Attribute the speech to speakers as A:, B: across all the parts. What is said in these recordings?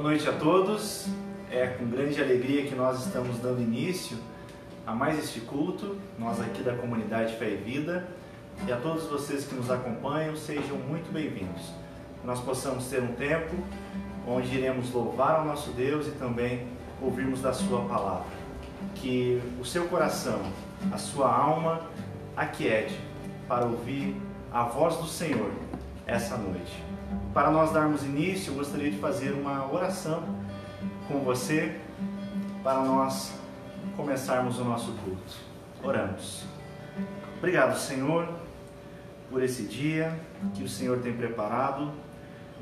A: noite a todos. É com grande alegria que nós estamos dando início a mais este culto, nós aqui da comunidade Fé e Vida, e a todos vocês que nos acompanham, sejam muito bem-vindos. Que nós possamos ter um tempo onde iremos louvar ao nosso Deus e também ouvirmos da sua palavra. Que o seu coração, a sua alma aquiete para ouvir a voz do Senhor essa noite. Para nós darmos início, eu gostaria de fazer uma oração com você para nós começarmos o nosso culto. Oramos. Obrigado, Senhor, por esse dia que o Senhor tem preparado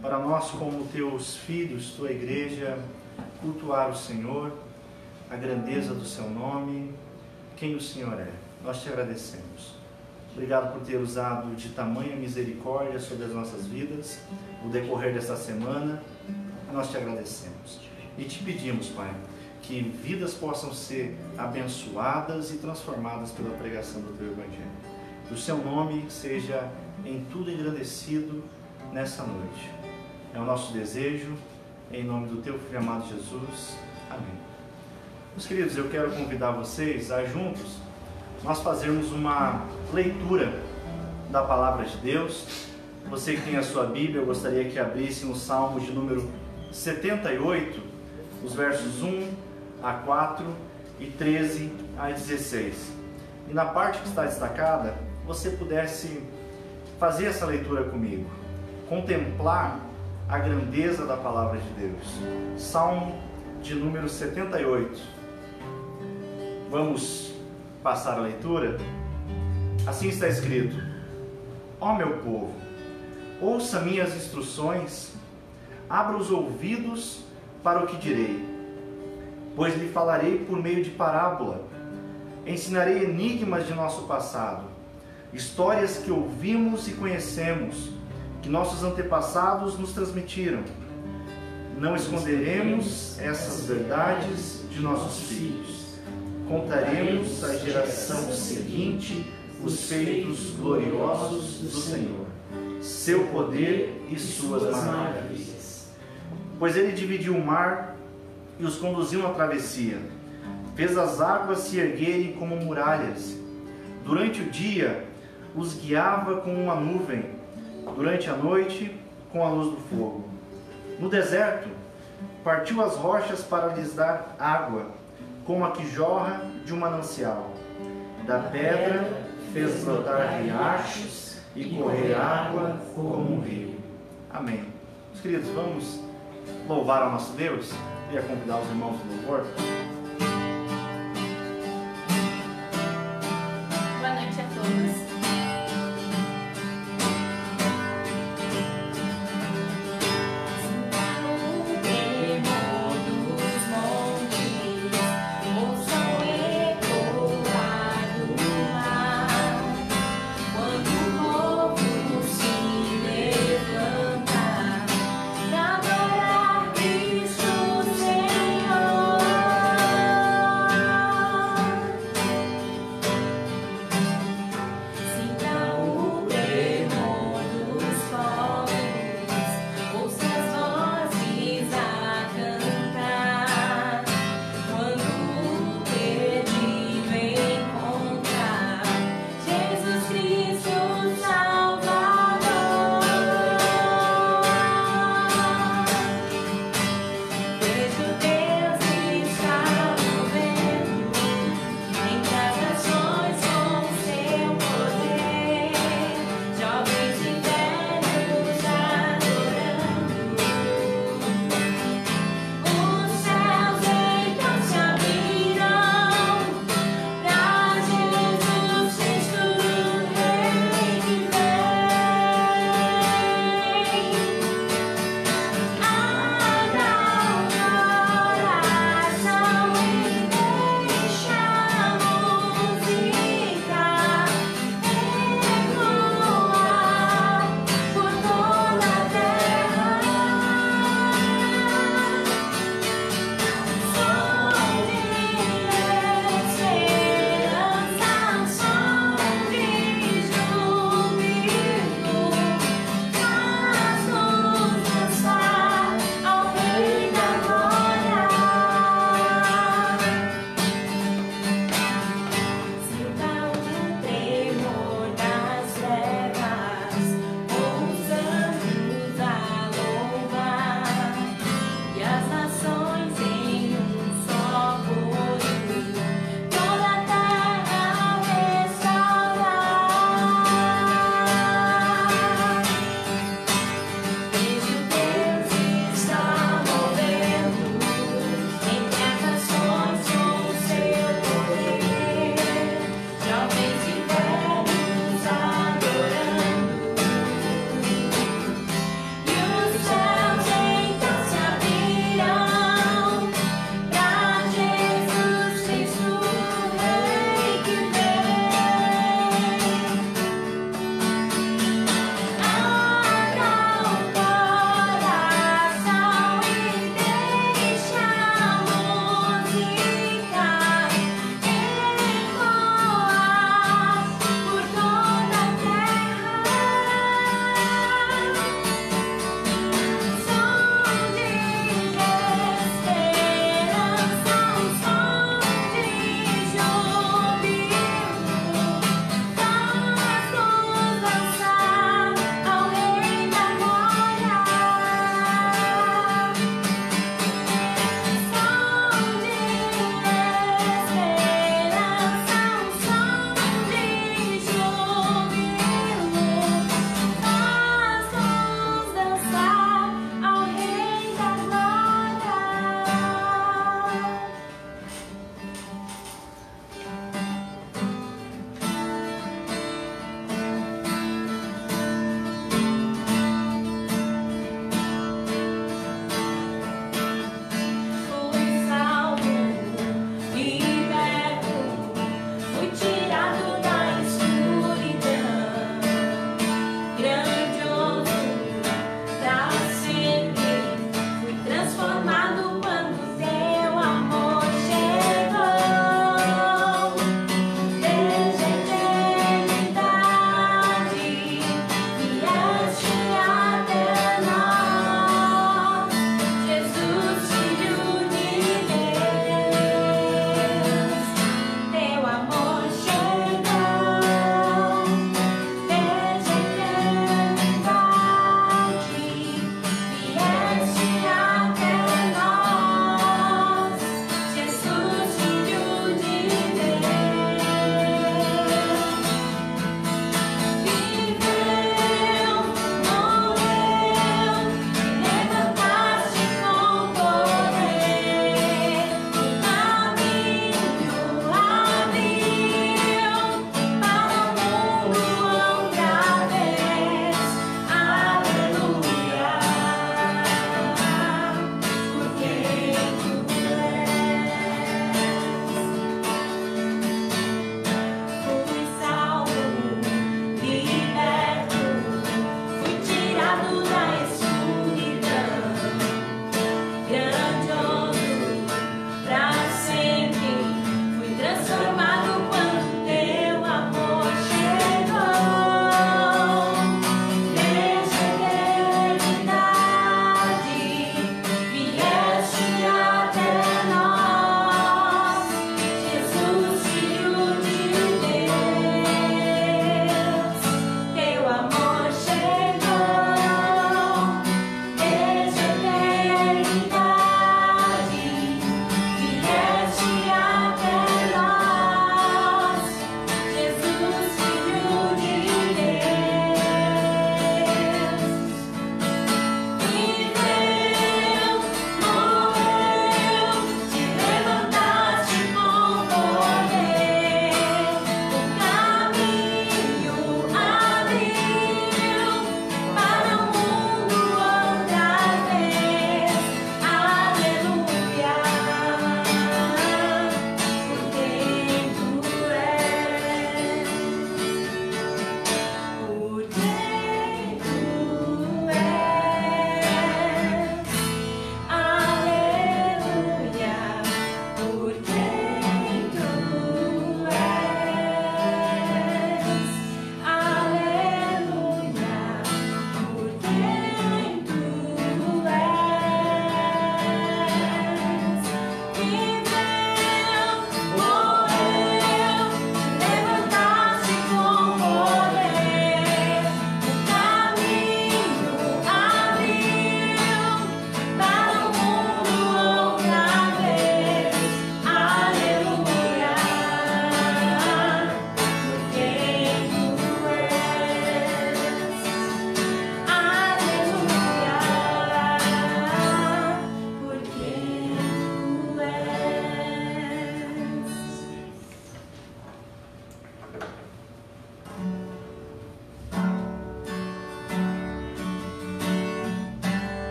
A: para nós, como teus filhos, tua igreja, cultuar o Senhor, a grandeza do seu nome, quem o Senhor é. Nós te agradecemos. Obrigado por ter usado de tamanha misericórdia sobre as nossas vidas no decorrer desta semana. Nós te agradecemos e te pedimos, Pai, que vidas possam ser abençoadas e transformadas pela pregação do teu Evangelho. Que o seu nome seja em tudo engrandecido nessa noite. É o nosso desejo, em nome do teu Filho amado Jesus. Amém. Meus queridos, eu quero convidar vocês a juntos nós fazermos uma leitura da Palavra de Deus. Você que tem a sua Bíblia, eu gostaria que abrisse no Salmo de número 78, os versos 1 a 4 e 13 a 16. E na parte que está destacada, você pudesse fazer essa leitura comigo, contemplar a grandeza da Palavra de Deus. Salmo de número 78. Vamos passar a leitura? Assim está escrito: Ó meu povo, ouça minhas instruções, abra os ouvidos para o que direi, pois lhe falarei por meio de parábola, ensinarei enigmas de nosso passado, histórias que ouvimos e conhecemos, que nossos antepassados nos transmitiram. Não esconderemos essas verdades de nossos filhos. Contaremos à geração seguinte os feitos gloriosos do Senhor, seu poder e suas maravilhas. Pois ele dividiu o mar e os conduziu na travessia, fez as águas se erguerem como muralhas. Durante o dia os guiava com uma nuvem, durante a noite com a luz do fogo. No deserto partiu as rochas para lhes dar água, como a que jorra de um manancial. Da pedra fez brotar riachos e correr água como um rio. Amém. Meus queridos, vamos louvar ao nosso Deus? Queria convidar os irmãos do louvor.
B: Boa noite a todos.
C: Senhor.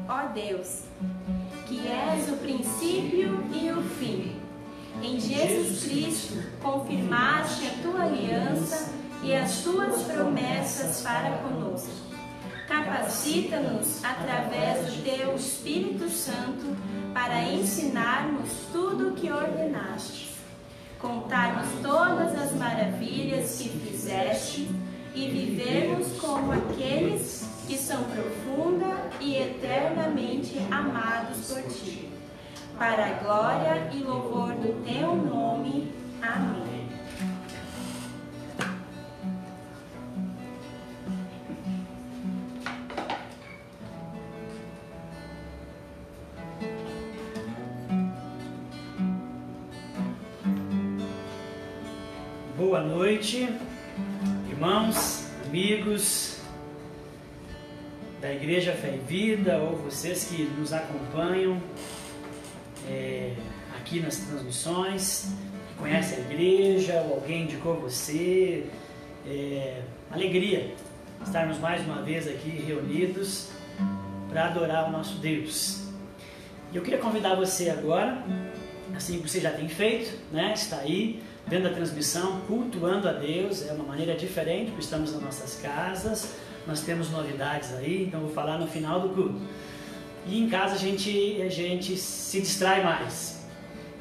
B: ó Deus, que és o princípio e o fim. Em Jesus Cristo confirmaste a tua aliança e as tuas promessas para conosco. Capacita-nos através do teu Espírito Santo para ensinarmos tudo o que ordenaste, contarmos todas as maravilhas que fizeste e vivermos como aqueles que são profunda e eternamente amados por ti. Para a glória e louvor do teu nome. Amém.
C: Boa noite, irmãos, amigos da Igreja Fé e Vida, ou vocês que nos acompanham aqui nas transmissões, que conhecem a igreja, ou alguém indicou você. Alegria estarmos mais uma vez aqui reunidos para adorar o nosso Deus. E eu queria convidar você agora, assim que você já tem feito, né? Está aí vendo a transmissão, cultuando a Deus. É uma maneira diferente, porque estamos nas nossas casas, nós temos novidades aí, então vou falar no final do culto. E em casa a gente se distrai mais,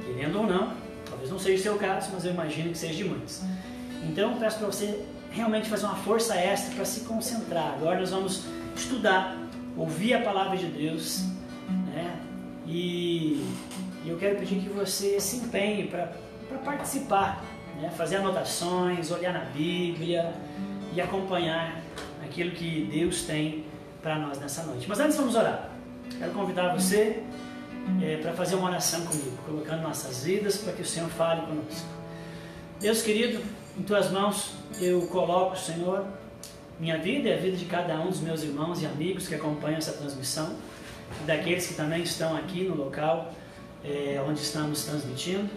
C: querendo ou não. Talvez não seja o seu caso, mas eu imagino que seja de muitos. Então eu peço para você realmente fazer uma força extra para se concentrar. Agora nós vamos estudar, ouvir a palavra de Deus, né? E eu quero pedir que você se empenhe para participar, né? Fazer anotações, olhar na Bíblia e acompanhar aquilo que Deus tem para nós nessa noite. Mas antes vamos orar. Quero convidar você para fazer uma oração comigo, colocando nossas vidas para que o Senhor fale conosco. Deus querido, em Tuas mãos eu coloco, Senhor, minha vida e a vida de cada um dos meus irmãos e amigos que acompanham essa transmissão, e daqueles que também estão aqui no local onde estamos transmitindo.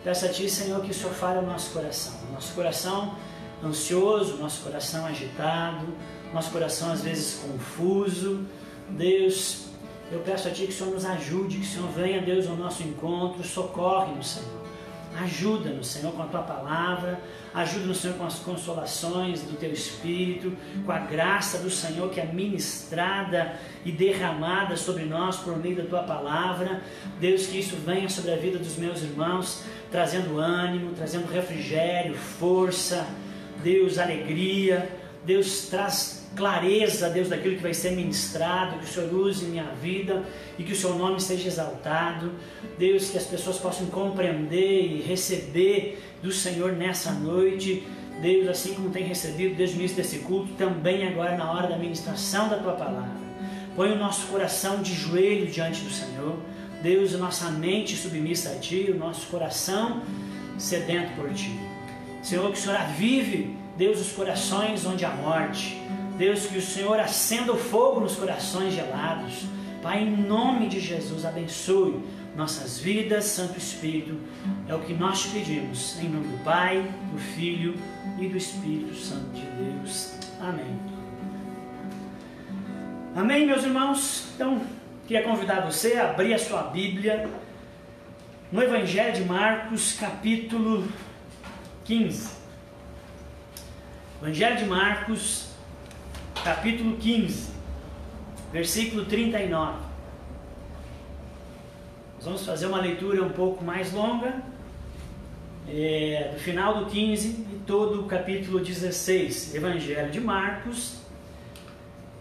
C: Peço a Ti, Senhor, que o Senhor fale ao nosso coração ansioso, nosso coração agitado, nosso coração às vezes confuso. Deus, eu peço a Ti que o Senhor nos ajude, que o Senhor venha, Deus, ao nosso encontro, socorre-nos, Senhor. Ajuda-nos, Senhor, com a Tua palavra, ajuda-nos, Senhor, com as consolações do Teu Espírito, com a graça do Senhor que é ministrada e derramada sobre nós por meio da Tua palavra. Deus, que isso venha sobre a vida dos meus irmãos, trazendo ânimo, trazendo refrigério, força, Deus, alegria. Deus, traz clareza, Deus, daquilo que vai ser ministrado, que o Senhor use em minha vida e que o Seu nome seja exaltado. Deus, que as pessoas possam compreender e receber do Senhor nessa noite. Deus, assim como tem recebido desde o início desse culto, também agora na hora da ministração da Tua palavra. Põe o nosso coração de joelho diante do Senhor. Deus, a nossa mente submissa a Ti, o nosso coração sedento por Ti. Senhor, que o Senhor avive, Deus, os corações onde há morte. Deus, que o Senhor acenda o fogo nos corações gelados. Pai, em nome de Jesus, abençoe nossas vidas, Santo Espírito. É o que nós te pedimos, em nome do Pai, do Filho e do Espírito Santo de Deus. Amém. Amém, meus irmãos? Então, queria convidar você a abrir a sua Bíblia no Evangelho de Marcos, capítulo 15. Evangelho de Marcos, capítulo 15, versículo 39. Nós vamos fazer uma leitura um pouco mais longa, do final do 15 e todo o capítulo 16. Evangelho de Marcos,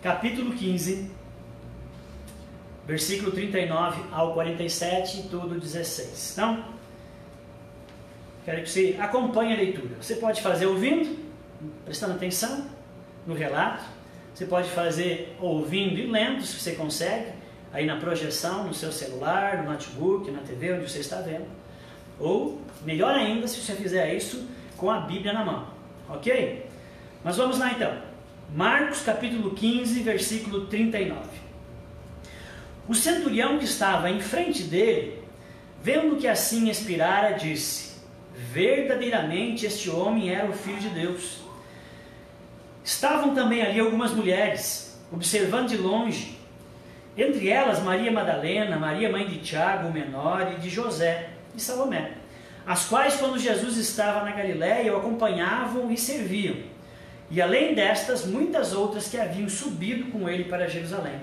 C: capítulo 15, versículo 39 ao 47 e todo o 16. Então, quero que você acompanhe a leitura. Você pode fazer ouvindo, prestando atenção no relato. Você pode fazer ouvindo e lendo, se você consegue, aí na projeção, no seu celular, no notebook, na TV, onde você está vendo. Ou, melhor ainda, se você fizer isso com a Bíblia na mão. Ok? Mas vamos lá então. Marcos capítulo 15, versículo 39. O centurião que estava em frente dele, vendo que assim expirara, disse: verdadeiramente este homem era o Filho de Deus. Estavam também ali algumas mulheres, observando de longe, Entre elas Maria Madalena, Maria mãe de Tiago, o menor, e de José e Salomé, as quais, quando Jesus estava na Galiléia, o acompanhavam e serviam. E além destas, muitas outras que haviam subido com ele para Jerusalém.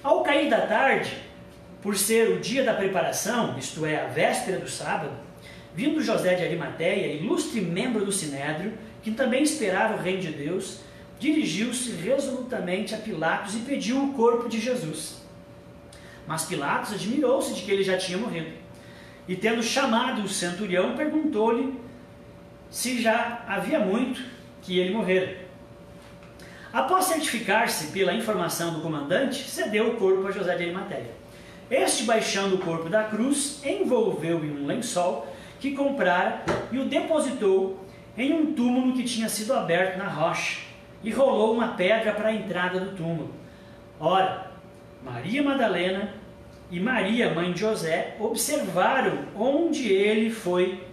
C: Ao cair da tarde, por ser o dia da preparação, isto é, a véspera do sábado, vindo José de Arimateia, ilustre membro do Sinédrio, que também esperava o reino de Deus, dirigiu-se resolutamente a Pilatos e pediu o corpo de Jesus. Mas Pilatos admirou-se de que ele já tinha morrido. E tendo chamado o centurião, perguntou-lhe se já havia muito que ele morrera. Após certificar-se pela informação do comandante, cedeu o corpo a José de Arimateia. Este, baixando o corpo da cruz, envolveu em um lençol que comprara e o depositou em um túmulo que tinha sido aberto na rocha, e rolou uma pedra para a entrada do túmulo. Ora, Maria Madalena e Maria, mãe de José, observaram onde ele foi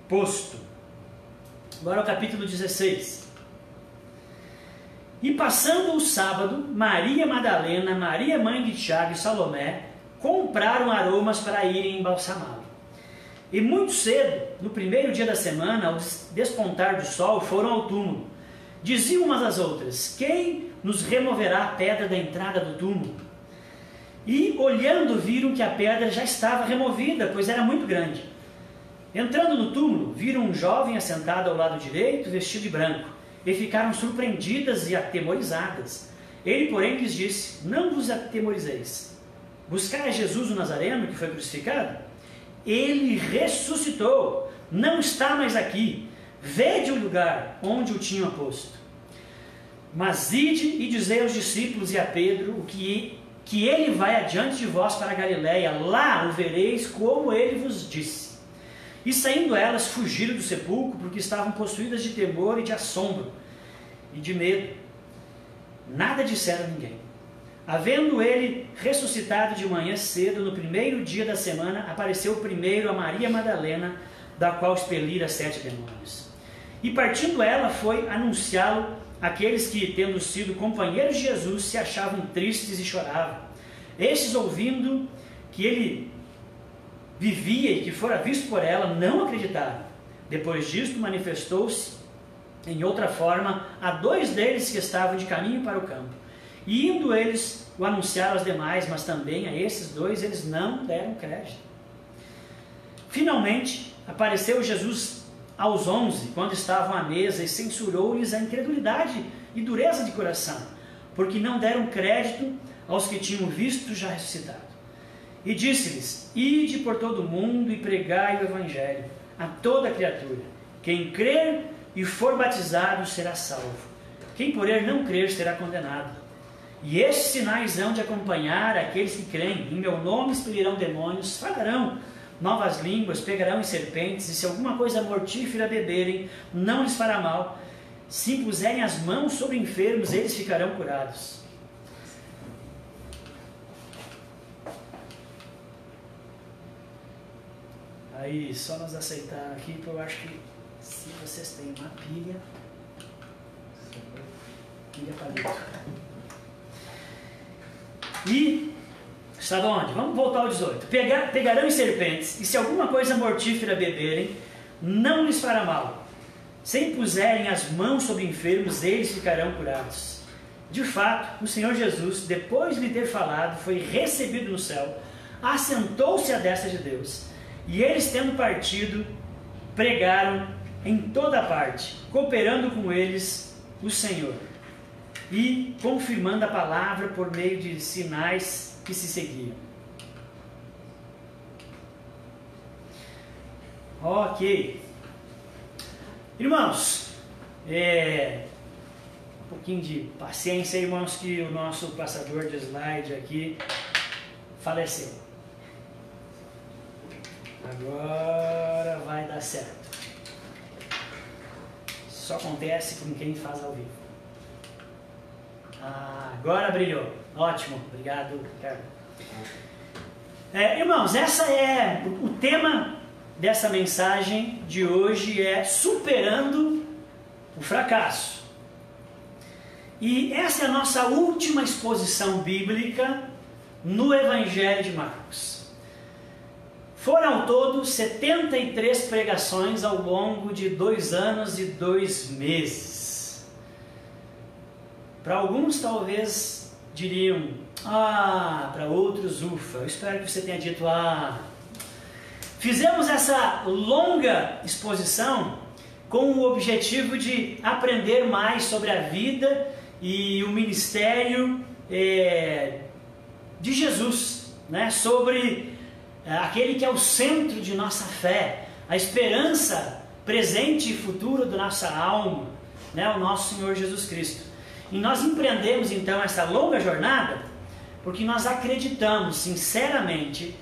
C: posto. Agora o capítulo 16. E passando o sábado, Maria Madalena, Maria, mãe de Tiago e Salomé, compraram aromas para irem embalsamá-lo. E muito cedo, no primeiro dia da semana, ao despontar do sol, foram ao túmulo. Diziam umas às outras: quem nos removerá a pedra da entrada do túmulo? E, olhando, viram que a pedra já estava removida, pois era muito grande. Entrando no túmulo, viram um jovem assentado ao lado direito, vestido de branco, e ficaram surpreendidas e atemorizadas. Ele, porém, lhes disse: não vos atemorizeis. Buscai Jesus o Nazareno, que foi crucificado? Ele ressuscitou, não está mais aqui. Vede o lugar onde o tinham posto. Mas ide e dizei aos discípulos e a Pedro que ele vai adiante de vós para a Galiléia, lá o vereis como ele vos disse. E saindo elas, fugiram do sepulcro, porque estavam possuídas de temor e de assombro e de medo. Nada disseram a ninguém. Havendo ele ressuscitado de manhã cedo, no primeiro dia da semana, apareceu primeiro a Maria Madalena, da qual expelira 7 demônios. E partindo ela, foi anunciá-lo àqueles que, tendo sido companheiros de Jesus, se achavam tristes e choravam. Estes, ouvindo que ele vivia e que fora visto por ela, não acreditaram. Depois disto, manifestou-se em outra forma a 2 deles que estavam de caminho para o campo. E indo eles o anunciaram aos demais, mas também a esses 2 eles não deram crédito. Finalmente, apareceu Jesus aos 11, quando estavam à mesa, e censurou-lhes a incredulidade e dureza de coração, porque não deram crédito aos que tinham visto já ressuscitado. E disse-lhes: ide por todo o mundo e pregai o evangelho a toda criatura. Quem crer e for batizado será salvo. Quem, porém, não crer será condenado. E estes sinais hão de acompanhar aqueles que creem. Em meu nome expelirão demônios, falarão novas línguas, pegarão em serpentes, e se alguma coisa mortífera beberem, não lhes fará mal. Se impuserem as mãos sobre enfermos, eles ficarão curados. Aí, só nos aceitar aqui, porque eu acho que se vocês têm uma pilha palito. E estava onde? Vamos voltar ao 18. Pegarão em serpentes, e se alguma coisa mortífera beberem, não lhes fará mal. Se impuserem as mãos sobre enfermos, eles ficarão curados. De fato, o Senhor Jesus, depois de lhe ter falado, foi recebido no céu, assentou-se à destra de Deus, e eles, tendo partido, pregaram em toda parte, cooperando com eles o Senhor, e confirmando a palavra por meio de sinais que se seguiam. Ok. Irmãos, um pouquinho de paciência, irmãos, que o nosso passador de slide aqui faleceu. Agora vai dar certo. Só acontece com quem faz ao vivo. Agora brilhou. Ótimo. Obrigado, Ricardo. Irmãos, essa é o tema dessa mensagem de hoje, é superando o fracasso. E essa é a nossa última exposição bíblica no Evangelho de Marcos. Foram ao todo 73 pregações ao longo de 2 anos e 2 meses. Para alguns talvez diriam, para outros, ufa. Eu espero que você tenha dito, Fizemos essa longa exposição com o objetivo de aprender mais sobre a vida e o ministério de Jesus, né? Sobre aquele que é o centro de nossa fé, a esperança presente e futura da nossa alma, né? O nosso Senhor Jesus Cristo. E nós empreendemos então essa longa jornada porque nós acreditamos sinceramente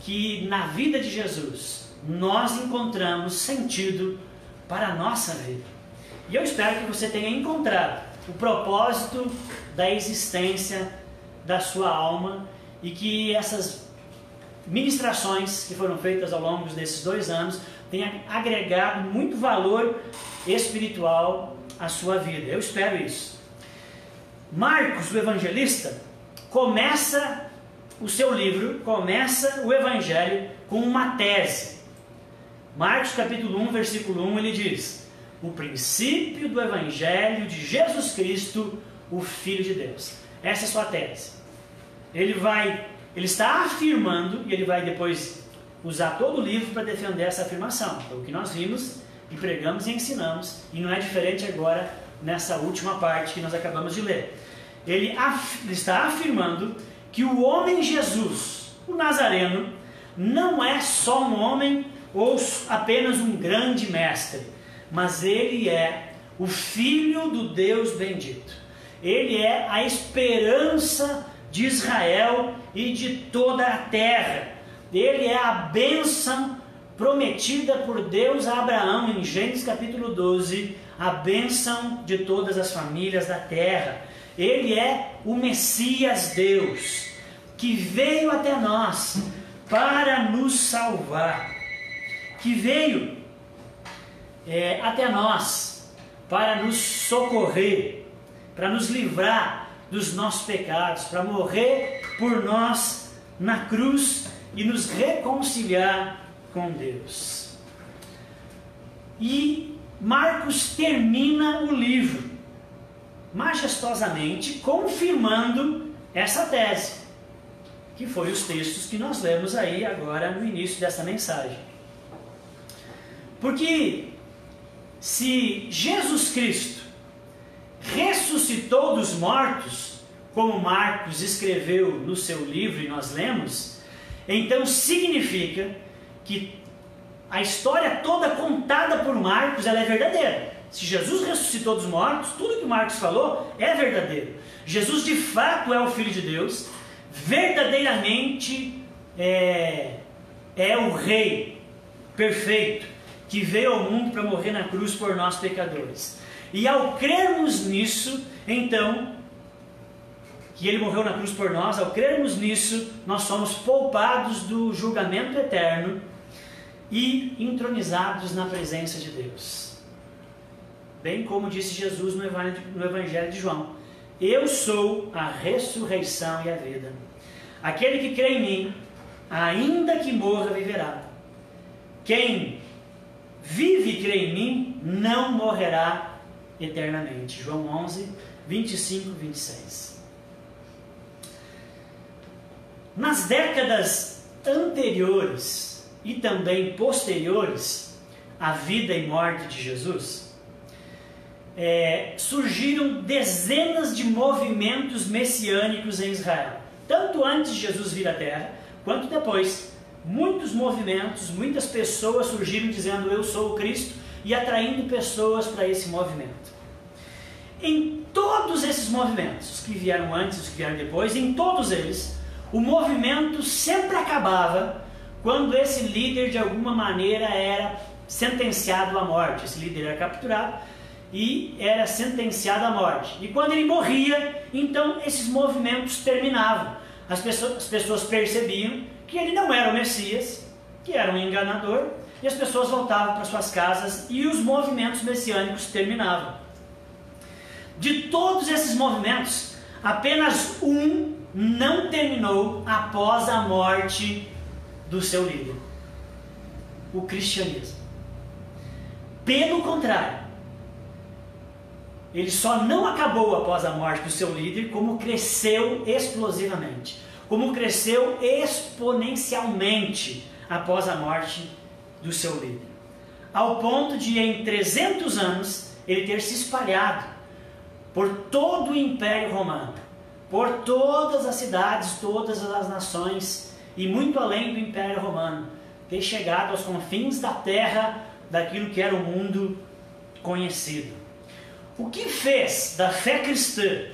C: que na vida de Jesus nós encontramos sentido para a nossa vida. E eu espero que você tenha encontrado o propósito da existência da sua alma e que essas ministrações que foram feitas ao longo desses 2 anos tenham agregado muito valor espiritual à sua vida. Eu espero isso. Marcos, o evangelista, começa o seu livro, começa o Evangelho com uma tese. Marcos capítulo 1, versículo 1, ele diz: o princípio do Evangelho de Jesus Cristo, o Filho de Deus. Essa é a sua tese. Ele está afirmando, e ele vai depois usar todo o livro para defender essa afirmação. Então, o que nós vimos e pregamos e ensinamos, e não é diferente agora nessa última parte que nós acabamos de ler. Ele está afirmando que o homem Jesus, o Nazareno, não é só um homem ou apenas um grande mestre, mas ele é o Filho do Deus bendito. Ele é a esperança de Israel e de toda a terra. Ele é a bênção prometida por Deus a Abraão em Gênesis capítulo 12, a bênção de todas as famílias da terra. Ele é o Messias Deus, que veio até nós para nos salvar, que veio até nós para nos socorrer, para nos livrar dos nossos pecados, para morrer por nós na cruz e nos reconciliar com Deus. E Marcos termina o livro majestosamente confirmando essa tese, que foi os textos que nós lemos aí agora no início dessa mensagem. Porque se Jesus Cristo ressuscitou dos mortos, como Marcos escreveu no seu livro e nós lemos, então significa que a história toda contada por Marcos, ela é verdadeira. Se Jesus ressuscitou dos mortos, tudo que Marcos falou é verdadeiro. Jesus de fato é o Filho de Deus, verdadeiramente é o Rei perfeito, que veio ao mundo para morrer na cruz por nós pecadores. E ao crermos nisso, então, que Ele morreu na cruz por nós, ao crermos nisso, nós somos poupados do julgamento eterno e entronizados na presença de Deus. Bem como disse Jesus no Evangelho de João: eu sou a ressurreição e a vida. Aquele que crê em mim, ainda que morra, viverá. Quem vive e crê em mim, não morrerá eternamente. João 11, 25 e 26. Nas décadas anteriores e também posteriores à vida e morte de Jesus, surgiram dezenas de movimentos messiânicos em Israel. Tanto antes de Jesus vir à Terra, quanto depois. Muitos movimentos, muitas pessoas surgiram dizendo eu sou o Cristo e atraindo pessoas para esse movimento. Em todos esses movimentos, os que vieram antes, os que vieram depois, em todos eles, o movimento sempre acabava quando esse líder de alguma maneira era sentenciado à morte. Esse líder era capturado e era sentenciado à morte. E quando ele morria, então esses movimentos terminavam. As pessoas percebiam que ele não era o Messias, que era um enganador, e as pessoas voltavam para suas casas e os movimentos messiânicos terminavam. De todos esses movimentos, apenas um não não terminou após a morte do seu líder, o cristianismo. Pelo contrário, ele só não acabou após a morte do seu líder, como cresceu explosivamente, como cresceu exponencialmente após a morte do seu líder, ao ponto de em 300 anos ele ter se espalhado por todo o Império Romano, por todas as cidades, todas as nações e muito além do Império Romano, ter chegado aos confins da terra, daquilo que era o mundo conhecido. O que fez da fé cristã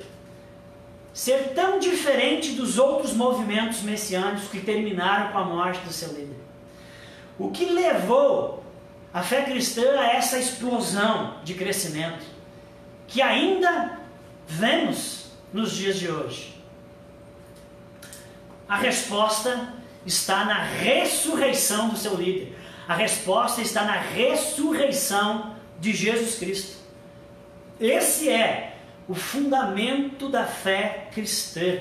C: ser tão diferente dos outros movimentos messiânicos que terminaram com a morte do seu líder? O que levou a fé cristã a essa explosão de crescimento que ainda vemos nos dias de hoje? A resposta está na ressurreição do seu líder. A resposta está na ressurreição de Jesus Cristo. Esse é o fundamento da fé cristã.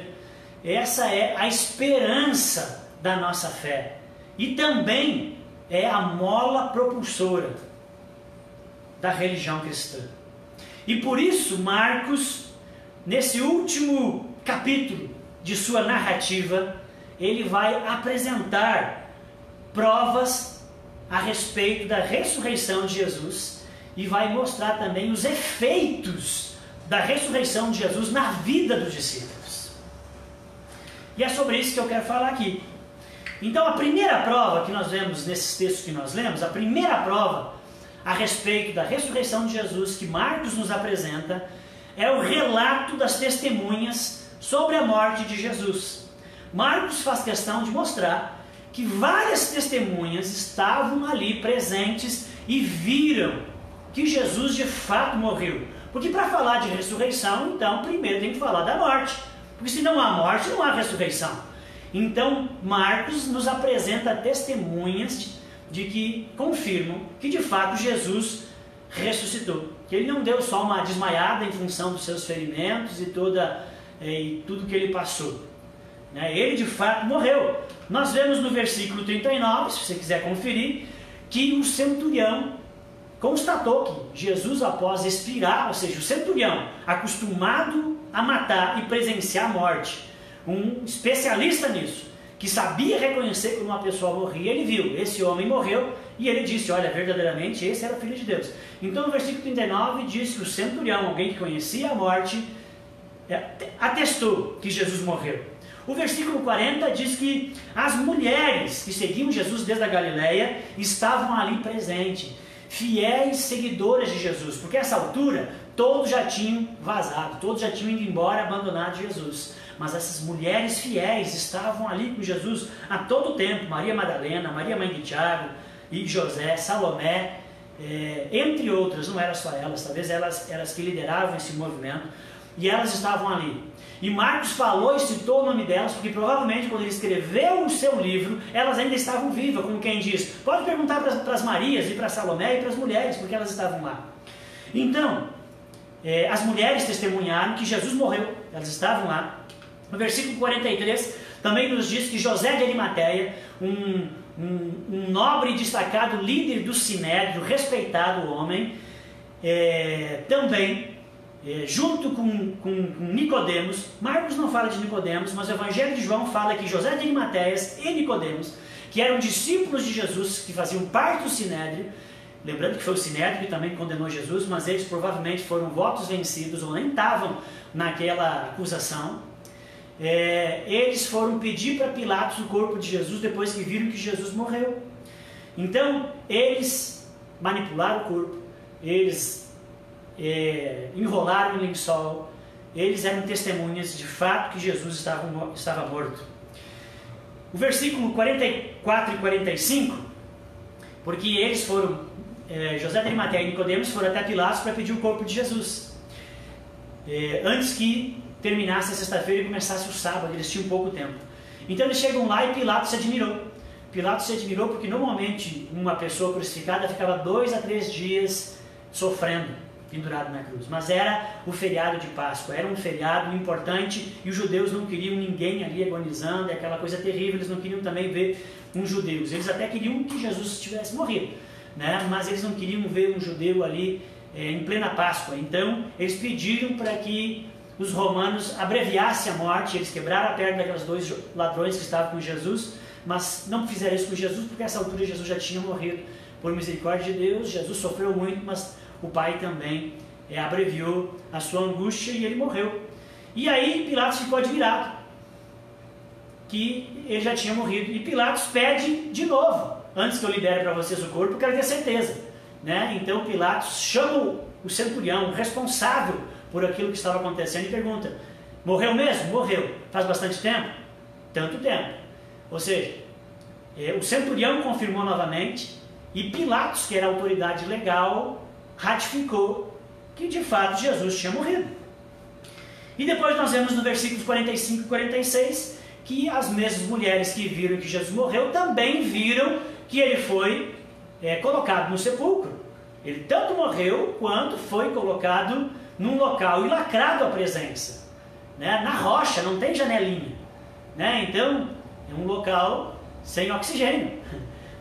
C: Essa é a esperança da nossa fé. E também é a mola propulsora da religião cristã. E por isso Marcos, nesse último capítulo de sua narrativa, ele vai apresentar provas a respeito da ressurreição de Jesus e vai mostrar também os efeitos da ressurreição de Jesus na vida dos discípulos. E é sobre isso que eu quero falar aqui. Então, a primeira prova que nós vemos nesses textos que nós lemos, a primeira prova a respeito da ressurreição de Jesus que Marcos nos apresenta, é o relato das testemunhas sobre a morte de Jesus. Marcos faz questão de mostrar que várias testemunhas estavam ali presentes e viram que Jesus de fato morreu. Porque para falar de ressurreição, então, primeiro tem que falar da morte. Porque se não há morte, não há ressurreição. Então, Marcos nos apresenta testemunhas de que confirmam que de fato Jesus ressuscitou. Que ele não deu só uma desmaiada em função dos seus ferimentos e tudo que ele passou. Ele de fato morreu. Nós vemos no versículo 39, se você quiser conferir, que o centurião constatou que Jesus, após expirar, ou seja, o centurião, acostumado a matar e presenciar a morte, um especialista nisso, que sabia reconhecer quando uma pessoa morria, ele viu, esse homem morreu, e ele disse, olha, verdadeiramente esse era o Filho de Deus. Então no versículo 39 diz que o centurião, alguém que conhecia a morte, atestou que Jesus morreu. O versículo 40 diz que as mulheres que seguiam Jesus desde a Galileia estavam ali presentes, fiéis seguidoras de Jesus, porque a essa altura todos já tinham vazado, todos já tinham ido embora, abandonado Jesus. Mas essas mulheres fiéis estavam ali com Jesus a todo tempo. Maria Madalena, Maria mãe de Tiago e José, Salomé, entre outras, não eram só elas, talvez elas que lideravam esse movimento, e elas estavam ali. E Marcos falou e citou o nome delas, porque provavelmente quando ele escreveu o seu livro, elas ainda estavam vivas, como quem diz. Pode perguntar para as Marias e para Salomé e para as mulheres, porque elas estavam lá. Então, as mulheres testemunharam que Jesus morreu, elas estavam lá. No versículo 43 também nos diz que José de Arimateia, um nobre e destacado líder do Sinédrio, respeitado homem, também, junto com Nicodemos, Marcos não fala de Nicodemos, mas o Evangelho de João fala que José de Arimateias e Nicodemos, que eram discípulos de Jesus, que faziam parte do Sinédrio, lembrando que foi o Sinédrio que também condenou Jesus, mas eles provavelmente foram votos vencidos ou nem estavam naquela acusação. Eles foram pedir para Pilatos o corpo de Jesus depois que viram que Jesus morreu. Então eles manipularam o corpo, eles enrolaram o lençol, eles eram testemunhas de fato que Jesus estava morto. O versículo 44 e 45, porque eles foram, José de Arimateia e Nicodemos foram até Pilatos para pedir o corpo de Jesus, antes que terminasse a sexta-feira e começasse o sábado, eles tinham pouco tempo. Então eles chegam lá e Pilatos se admirou. Pilatos se admirou porque normalmente uma pessoa crucificada ficava 2 a 3 dias sofrendo, pendurado na cruz, mas era o feriado de Páscoa, era um feriado importante e os judeus não queriam ninguém ali agonizando, aquela coisa terrível, eles não queriam também ver uns judeus, eles até queriam que Jesus tivesse morrido, né? Mas eles não queriam ver um judeu ali em plena Páscoa, então eles pediram para que os romanos abreviassem a morte, eles quebraram a perna daqueles 2 ladrões que estavam com Jesus, mas não fizeram isso com Jesus, porque nessa altura Jesus já tinha morrido por misericórdia de Deus, Jesus sofreu muito, mas o Pai também abreviou a sua angústia e ele morreu. E aí Pilatos ficou admirado que ele já tinha morrido. E Pilatos pede de novo, antes que eu libere para vocês o corpo, eu quero ter certeza, né? Então Pilatos chama o centurião, o responsável por aquilo que estava acontecendo, e pergunta: morreu mesmo? Morreu. Faz bastante tempo? Tanto tempo. Ou seja, o centurião confirmou novamente, e Pilatos, que era a autoridade legal, ratificou que de fato Jesus tinha morrido. E depois nós vemos no versículos 45 e 46 que as mesmas mulheres que viram que Jesus morreu também viram que ele foi colocado no sepulcro. Ele tanto morreu quanto foi colocado num local e lacrado a presença, né? Na rocha, não tem janelinha, né? Então é um local sem oxigênio,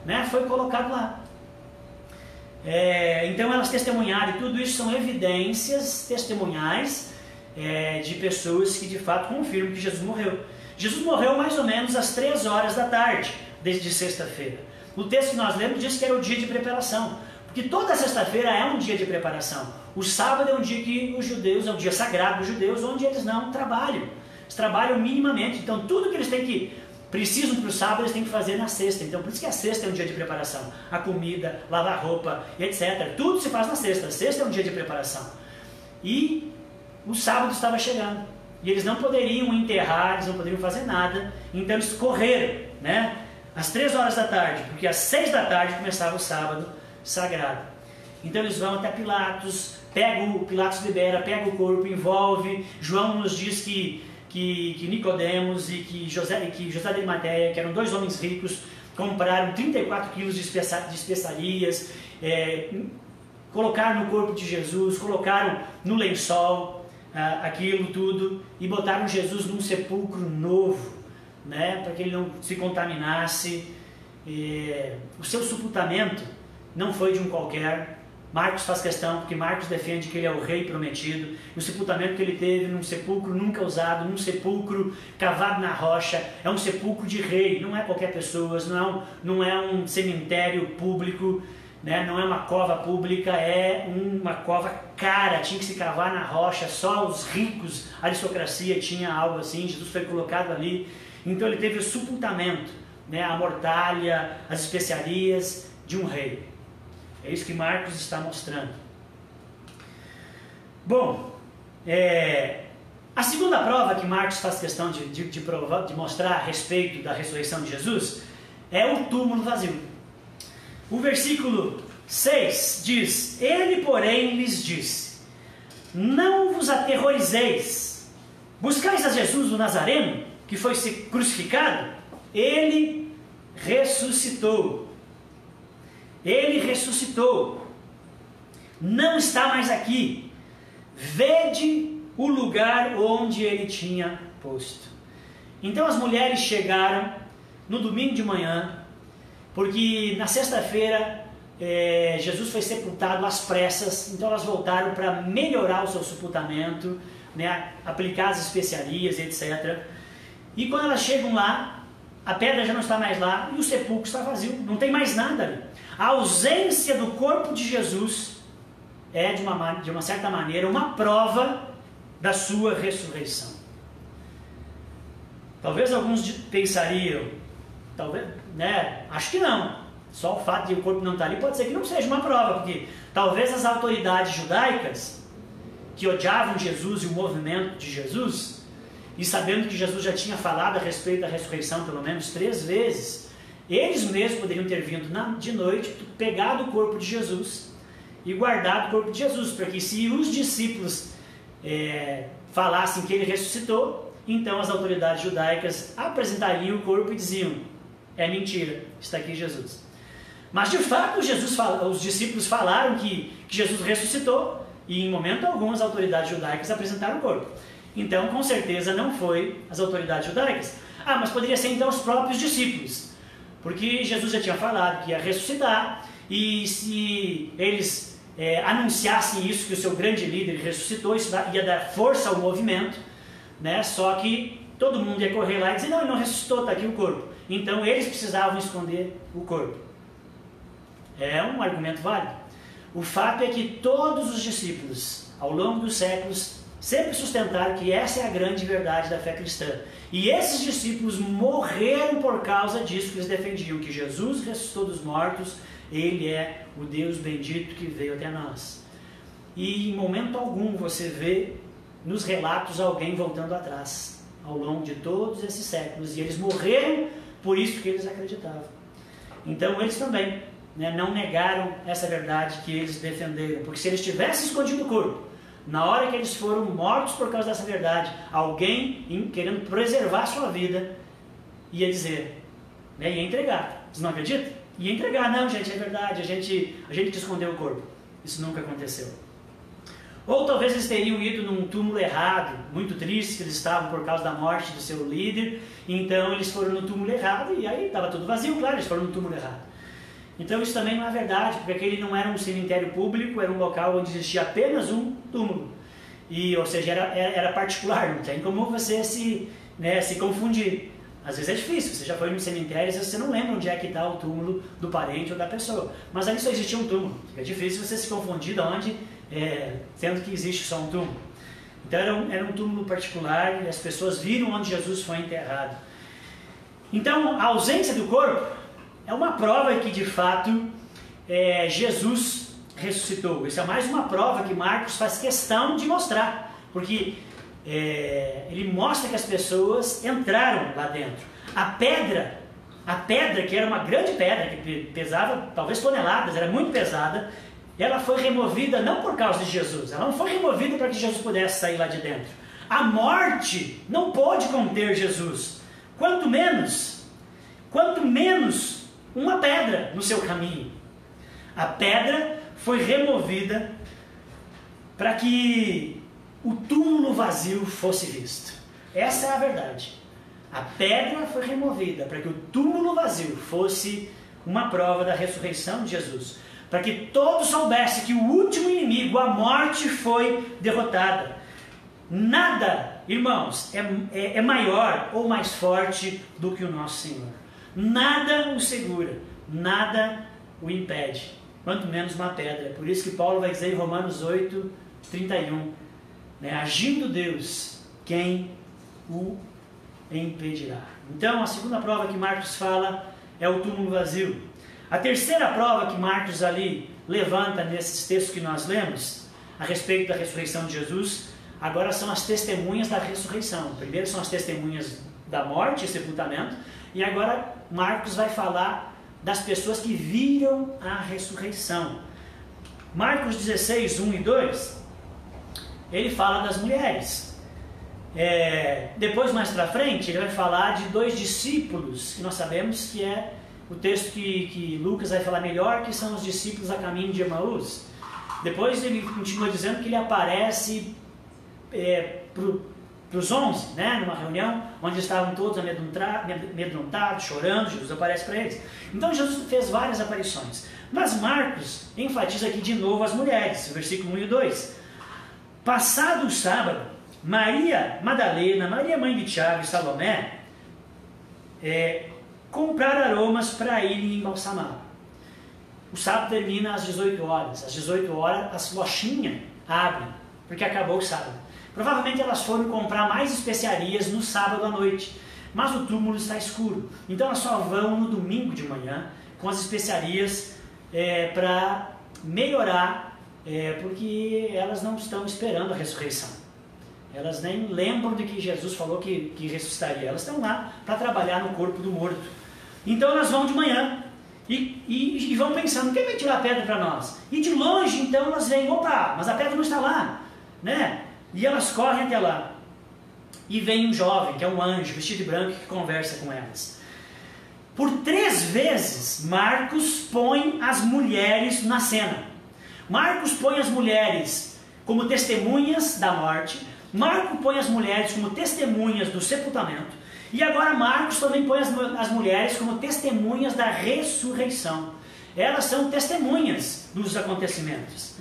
C: né? Foi colocado lá. Então elas testemunharam, e tudo isso são evidências testemunhais de pessoas que de fato confirmam que Jesus morreu. Jesus morreu mais ou menos às 3 horas da tarde, desde sexta-feira. O texto que nós lemos diz que era o dia de preparação, porque toda sexta-feira é um dia de preparação. O sábado é um dia que os judeus, é um dia sagrado dos judeus, onde eles não trabalham. Eles trabalham minimamente, então tudo que eles precisam para o sábado, eles têm que fazer na sexta. Então por isso que a sexta é um dia de preparação. A comida, lavar roupa, etc. Tudo se faz na sexta. A sexta é um dia de preparação. E o sábado estava chegando. E eles não poderiam enterrar, eles não poderiam fazer nada. Então eles correram, né? Às 3 horas da tarde, porque às 6 da tarde começava o sábado sagrado. Então eles vão até Pilatos, Pilatos libera, pega o corpo, envolve. João nos diz que Nicodemos e que José de Arimateia, que eram 2 homens ricos, compraram 34 quilos de especiarias, colocaram no corpo de Jesus, colocaram no lençol aquilo tudo e botaram Jesus num sepulcro novo, né, para que ele não se contaminasse. O seu sepultamento não foi de um qualquer. Marcos faz questão, porque Marcos defende que ele é o rei prometido. O sepultamento que ele teve num sepulcro nunca usado, num sepulcro cavado na rocha, é um sepulcro de rei, não é qualquer pessoa, não é um cemitério público, né? Não é uma cova pública, é uma cova cara, tinha que se cavar na rocha, só os ricos, a aristocracia tinha algo assim. Jesus foi colocado ali, então ele teve o sepultamento, né? A mortalha, as especiarias de um rei. É isso que Marcos está mostrando. Bom, a segunda prova que Marcos faz questão de mostrar a respeito da ressurreição de Jesus é o túmulo vazio. O versículo 6 diz: ele, porém, lhes disse: não vos aterrorizeis, buscais a Jesus o Nazareno, que foi crucificado. Ele ressuscitou. Ele ressuscitou, não está mais aqui. Vede o lugar onde ele tinha posto. Então as mulheres chegaram no domingo de manhã, porque na sexta-feira Jesus foi sepultado às pressas. Então elas voltaram para melhorar o seu sepultamento, né, aplicar as especiarias, etc. E quando elas chegam lá, a pedra já não está mais lá e o sepulcro está vazio, não tem mais nada ali. A ausência do corpo de Jesus é, de uma certa maneira, uma prova da sua ressurreição. Talvez alguns pensariam, talvez, né? Acho que não. Só o fato de o corpo não estar ali pode ser que não seja uma prova, porque talvez as autoridades judaicas, que odiavam Jesus e o movimento de Jesus, e sabendo que Jesus já tinha falado a respeito da ressurreição pelo menos 3 vezes, eles mesmos poderiam ter vindo de noite, pegado o corpo de Jesus e guardado o corpo de Jesus, para que se os discípulos falassem que ele ressuscitou, então as autoridades judaicas apresentariam o corpo e diziam: é mentira, está aqui Jesus. Mas de fato os discípulos falaram que Jesus ressuscitou, e em momento algum as autoridades judaicas apresentaram o corpo. Então, com certeza, não foi as autoridades judaicas. Mas poderia ser então os próprios discípulos, porque Jesus já tinha falado que ia ressuscitar, e se eles anunciassem isso, que o seu grande líder ressuscitou, isso ia dar força ao movimento, né? Só que todo mundo ia correr lá e dizer, não, ele não ressuscitou, está aqui o corpo. Então eles precisavam esconder o corpo. É um argumento válido. O fato é que todos os discípulos, ao longo dos séculos, sempre sustentaram que essa é a grande verdade da fé cristã. E esses discípulos morreram por causa disso, que eles defendiam que Jesus ressuscitou dos mortos, Ele é o Deus bendito que veio até nós. E em momento algum você vê nos relatos alguém voltando atrás, ao longo de todos esses séculos, e eles morreram por isso que eles acreditavam. Então eles também, né, não negaram essa verdade que eles defenderam, porque se eles tivessem escondido o corpo, na hora que eles foram mortos por causa dessa verdade, alguém querendo preservar a sua vida, ia dizer, né, ia entregar. Vocês não acreditam? Ia entregar, não gente, é verdade, a gente que escondeu o corpo. Isso nunca aconteceu. Ou talvez eles teriam ido num túmulo errado, muito tristes, que eles estavam por causa da morte do seu líder, então eles foram no túmulo errado, e aí estava tudo vazio, claro, eles foram no túmulo errado. Então isso também não é verdade, porque aquele não era um cemitério público, era um local onde existia apenas um túmulo. Ou seja, era particular, não tem como você se confundir. Às vezes é difícil, você já foi num cemitério e você não lembra onde é que está o túmulo do parente ou da pessoa. Mas ali só existia um túmulo, fica difícil você se confundir de onde, sendo que existe só um túmulo. Então era um túmulo particular e as pessoas viram onde Jesus foi enterrado. Então a ausência do corpo é uma prova que de fato Jesus ressuscitou. Isso é mais uma prova que Marcos faz questão de mostrar, porque ele mostra que as pessoas entraram lá dentro. A pedra que era uma grande pedra, que pesava talvez toneladas, era muito pesada, ela foi removida não por causa de Jesus, ela não foi removida para que Jesus pudesse sair lá de dentro. A morte não pôde conter Jesus, quanto menos uma pedra no seu caminho. A pedra foi removida para que o túmulo vazio fosse visto. Essa é a verdade. A pedra foi removida para que o túmulo vazio fosse uma prova da ressurreição de Jesus. Para que todos soubessem que o último inimigo, a morte, foi derrotada. Nada, irmãos, é maior ou mais forte do que o nosso Senhor. Nada o segura, nada o impede, quanto menos uma pedra. Por isso que Paulo vai dizer em Romanos 8:31, agindo Deus, quem o impedirá? Então a segunda prova que Marcos fala é o túmulo vazio. A terceira prova que Marcos ali levanta nesses textos que nós lemos, a respeito da ressurreição de Jesus, agora são as testemunhas da ressurreição. Primeiro são as testemunhas da morte e sepultamento, e agora Marcos vai falar das pessoas que viram a ressurreição. Marcos 16, 1 e 2, ele fala das mulheres. Depois, mais para frente, ele vai falar de 2 discípulos, que nós sabemos que é o texto que Lucas vai falar melhor, que são os discípulos a caminho de Emaús. Depois ele continua dizendo que ele aparece para os 11, numa reunião, onde estavam todos amedrontados, chorando. Jesus aparece para eles. Então Jesus fez várias aparições. Mas Marcos enfatiza aqui de novo as mulheres, versículo 1 e 2. Passado o sábado, Maria Madalena, Maria mãe de Tiago e Salomé, compraram aromas para irem embalsamar. O sábado termina às 18 horas. Às 18 horas as lojinhas abrem, porque acabou o sábado. Provavelmente elas foram comprar mais especiarias no sábado à noite, mas o túmulo está escuro. Então elas só vão no domingo de manhã com as especiarias para melhorar, porque elas não estão esperando a ressurreição. Elas nem lembram de que Jesus falou que ressuscitaria. Elas estão lá para trabalhar no corpo do morto. Então elas vão de manhã e vão pensando, quem vai tirar a pedra para nós? E de longe então elas veem, opa, mas a pedra não está lá, E elas correm até lá. E vem um jovem, que é um anjo, vestido de branco, que conversa com elas. Por 3 vezes, Marcos põe as mulheres na cena. Marcos põe as mulheres como testemunhas da morte, Marcos põe as mulheres como testemunhas do sepultamento, e agora Marcos também põe as mulheres como testemunhas da ressurreição. Elas são testemunhas dos acontecimentos.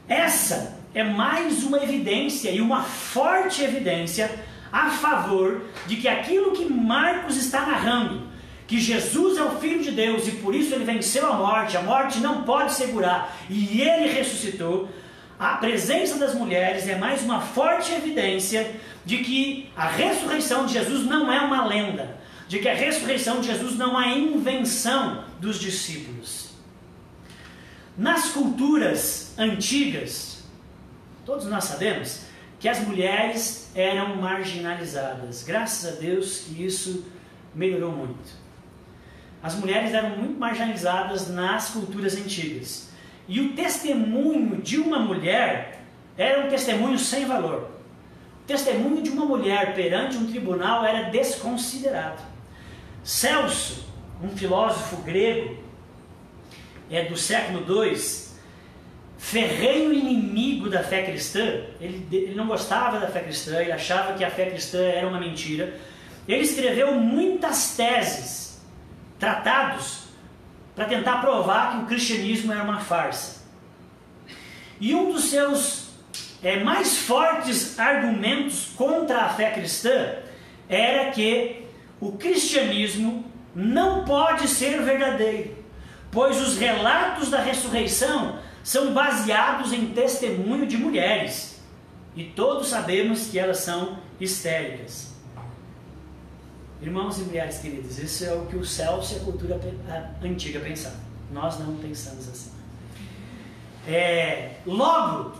C: Essa é mais uma evidência, e uma forte evidência, a favor de que aquilo que Marcos está narrando, que Jesus é o Filho de Deus e por isso ele venceu a morte não pode segurar, e ele ressuscitou. A presença das mulheres é mais uma forte evidência de que a ressurreição de Jesus não é uma lenda, de que a ressurreição de Jesus não é invenção dos discípulos. Nas culturas antigas, todos nós sabemos que as mulheres eram marginalizadas. Graças a Deus que isso melhorou muito. As mulheres eram muito marginalizadas nas culturas antigas. E o testemunho de uma mulher era um testemunho sem valor. O testemunho de uma mulher perante um tribunal era desconsiderado. Celso, um filósofo grego do século II, ferrenho inimigo da fé cristã, ele não gostava da fé cristã, ele achava que a fé cristã era uma mentira. Ele escreveu muitas teses, tratados, para tentar provar que o cristianismo era uma farsa. E um dos seus mais fortes argumentos contra a fé cristã era que o cristianismo não pode ser verdadeiro, pois os relatos da ressurreição são baseados em testemunho de mulheres, e todos sabemos que elas são histéricas. Irmãos e mulheres queridos, isso é o que o Celso e a cultura antiga pensavam. Nós não pensamos assim. Logo,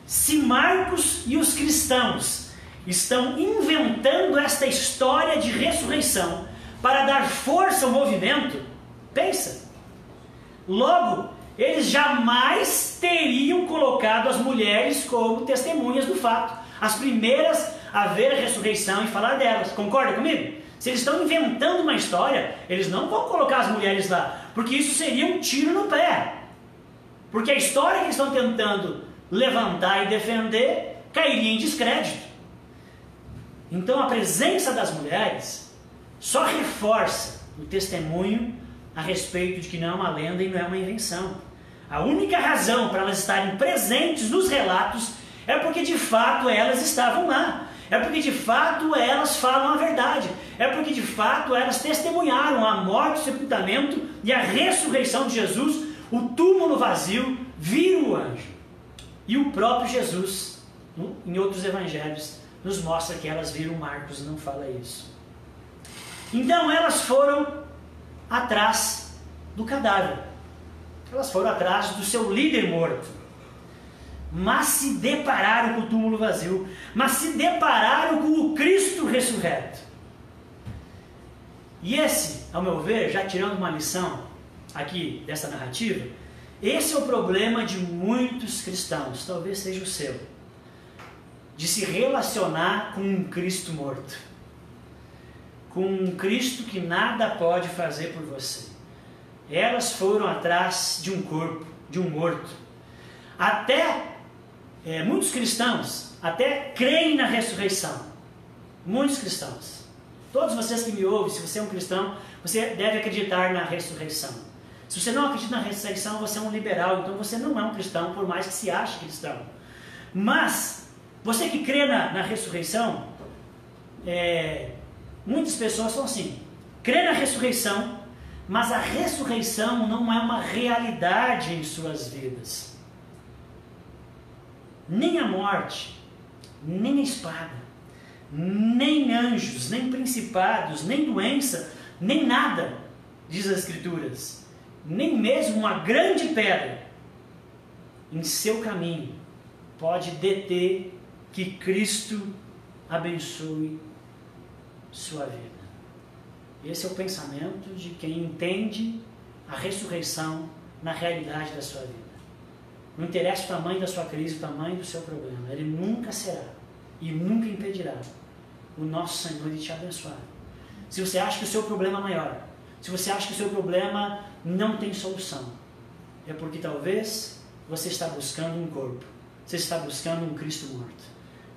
C: se Marcos e os cristãos estão inventando esta história de ressurreição para dar força ao movimento, pensa, logo, eles jamais teriam colocado as mulheres como testemunhas do fato, as primeiras a ver a ressurreição e falar delas. Concorda comigo? Se eles estão inventando uma história, eles não vão colocar as mulheres lá, porque isso seria um tiro no pé. Porque a história que eles estão tentando levantar e defender cairia em descrédito. Então a presença das mulheres só reforça o testemunho a respeito de que não é uma lenda e não é uma invenção. A única razão para elas estarem presentes nos relatos é porque de fato elas estavam lá. É porque de fato elas falam a verdade. É porque de fato elas testemunharam a morte, o sepultamento e a ressurreição de Jesus, o túmulo vazio, viram o anjo. E o próprio Jesus, em outros evangelhos, nos mostra que elas viram. Marcos não fala isso. Então elas foram atrás do cadáver. Elas foram atrás do seu líder morto. Mas se depararam com o túmulo vazio. Mas se depararam com o Cristo ressurreto. E esse, ao meu ver, já tirando uma lição aqui dessa narrativa, esse é o problema de muitos cristãos, talvez seja o seu, de se relacionar com um Cristo morto, com um Cristo que nada pode fazer por você. Elas foram atrás de um corpo, de um morto. Até muitos cristãos até creem na ressurreição. Muitos cristãos. Todos vocês que me ouvem, se você é um cristão, você deve acreditar na ressurreição. Se você não acredita na ressurreição, você é um liberal, então você não é um cristão, por mais que se ache cristão. Mas, você que crê na ressurreição, muitas pessoas são assim, crê na ressurreição, mas a ressurreição não é uma realidade em suas vidas. Nem a morte, nem a espada, nem anjos, nem principados, nem doença, nem nada, diz as Escrituras, nem mesmo uma grande pedra em seu caminho pode deter que Cristo abençoe sua vida. Esse é o pensamento de quem entende a ressurreição na realidade da sua vida. Não interessa o tamanho da sua crise, o tamanho do seu problema, ele nunca será e nunca impedirá o nosso Senhor de te abençoar. Se você acha que o seu problema é maior, se você acha que o seu problema não tem solução, é porque talvez você está buscando um corpo. você está buscando um Cristo morto.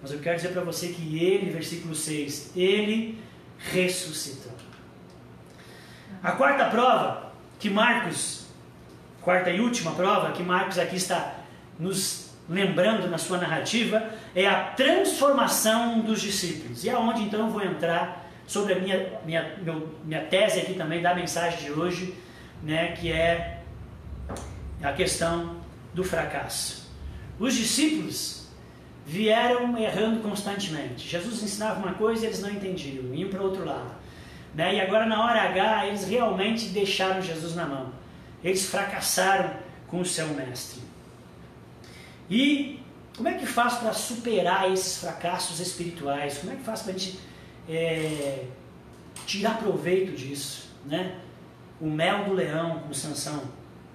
C: Mas eu quero dizer para você que Ele, versículo 6, Ele ressuscitou. A quarta prova que Marcos, quarta e última prova que Marcos aqui está nos lembrando na sua narrativa, é a transformação dos discípulos. E é onde então eu vou entrar sobre a minha tese aqui também da mensagem de hoje, né, que é a questão do fracasso. Os discípulos vieram errando constantemente. Jesus ensinava uma coisa e eles não entendiam, iam para o outro lado, né? E agora na hora H eles realmente deixaram Jesus na mão. Eles fracassaram com o seu mestre. E como é que faz para superar esses fracassos espirituais? Como é que faz para a gente tirar proveito disso, né? O mel do leão, como Sansão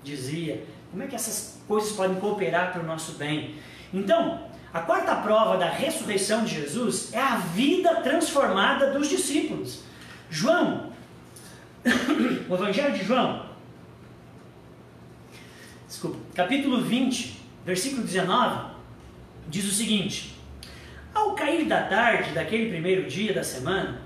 C: dizia. Como é que essas coisas podem cooperar para o nosso bem? Então, a quarta prova da ressurreição de Jesus é a vida transformada dos discípulos. João, o Evangelho de João, capítulo 20, versículo 19, diz o seguinte: ao cair da tarde daquele primeiro dia da semana,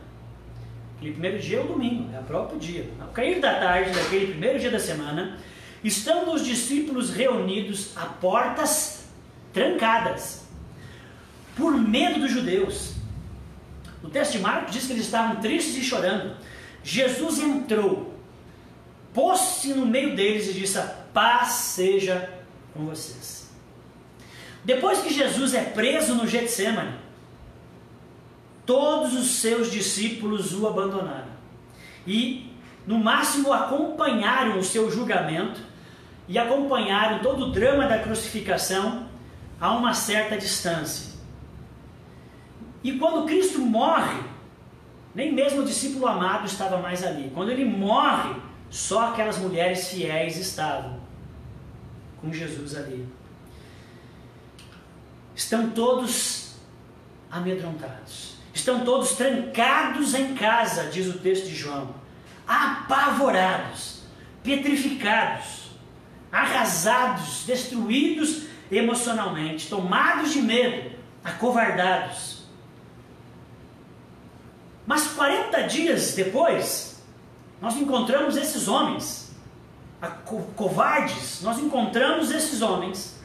C: aquele primeiro dia é o domingo, é o próprio dia, ao cair da tarde daquele primeiro dia da semana, estando os discípulos reunidos a portas trancadas, por medo dos judeus. O texto de Marcos diz que eles estavam tristes e chorando. Jesus entrou, pôs-se no meio deles e disse: a paz seja com vocês. Depois que Jesus é preso no Getsêmani, todos os seus discípulos o abandonaram e, no máximo, acompanharam o seu julgamento e acompanharam todo o drama da crucificação a uma certa distância. E quando Cristo morre, nem mesmo o discípulo amado estava mais ali. Quando ele morre, só aquelas mulheres fiéis estavam com Jesus ali. Estão todos amedrontados. Estão todos trancados em casa, diz o texto de João. Apavorados, petrificados, arrasados, destruídos emocionalmente, tomados de medo, acovardados. Mas 40 dias depois, nós encontramos esses homens, covardes, nós encontramos esses homens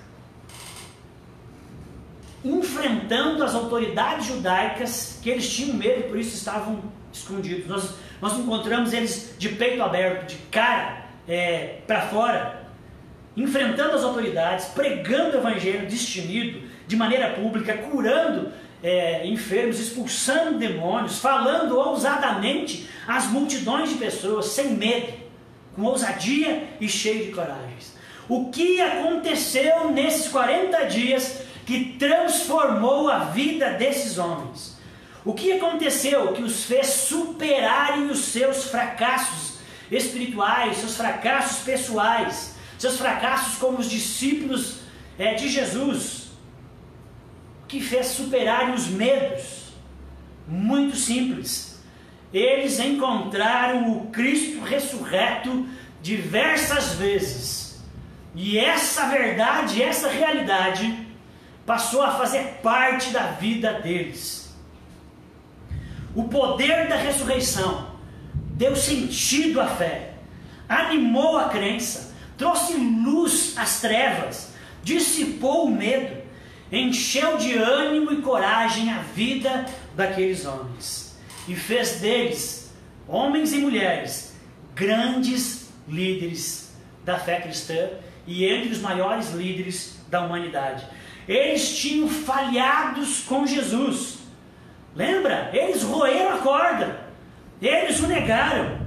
C: enfrentando as autoridades judaicas, que eles tinham medo, por isso estavam escondidos. Nós encontramos eles de peito aberto, de cara para fora, enfrentando as autoridades, pregando o evangelho destemido, de maneira pública, curando enfermos, expulsando demônios, falando ousadamente às multidões de pessoas, sem medo, com ousadia e cheio de coragem. O que aconteceu nesses 40 dias que transformou a vida desses homens? O que aconteceu que os fez superarem os seus fracassos espirituais, seus fracassos pessoais, seus fracassos como os discípulos de Jesus? Que fez superarem os medos? Muito simples. Eles encontraram o Cristo ressurreto diversas vezes. E essa verdade, essa realidade passou a fazer parte da vida deles. O poder da ressurreição deu sentido à fé, animou a crença, trouxe luz às trevas, dissipou o medo, encheu de ânimo e coragem a vida daqueles homens e fez deles, homens e mulheres, grandes líderes da fé cristã e entre os maiores líderes da humanidade. Eles tinham falhados com Jesus. Lembra? Eles roeram a corda. Eles o negaram,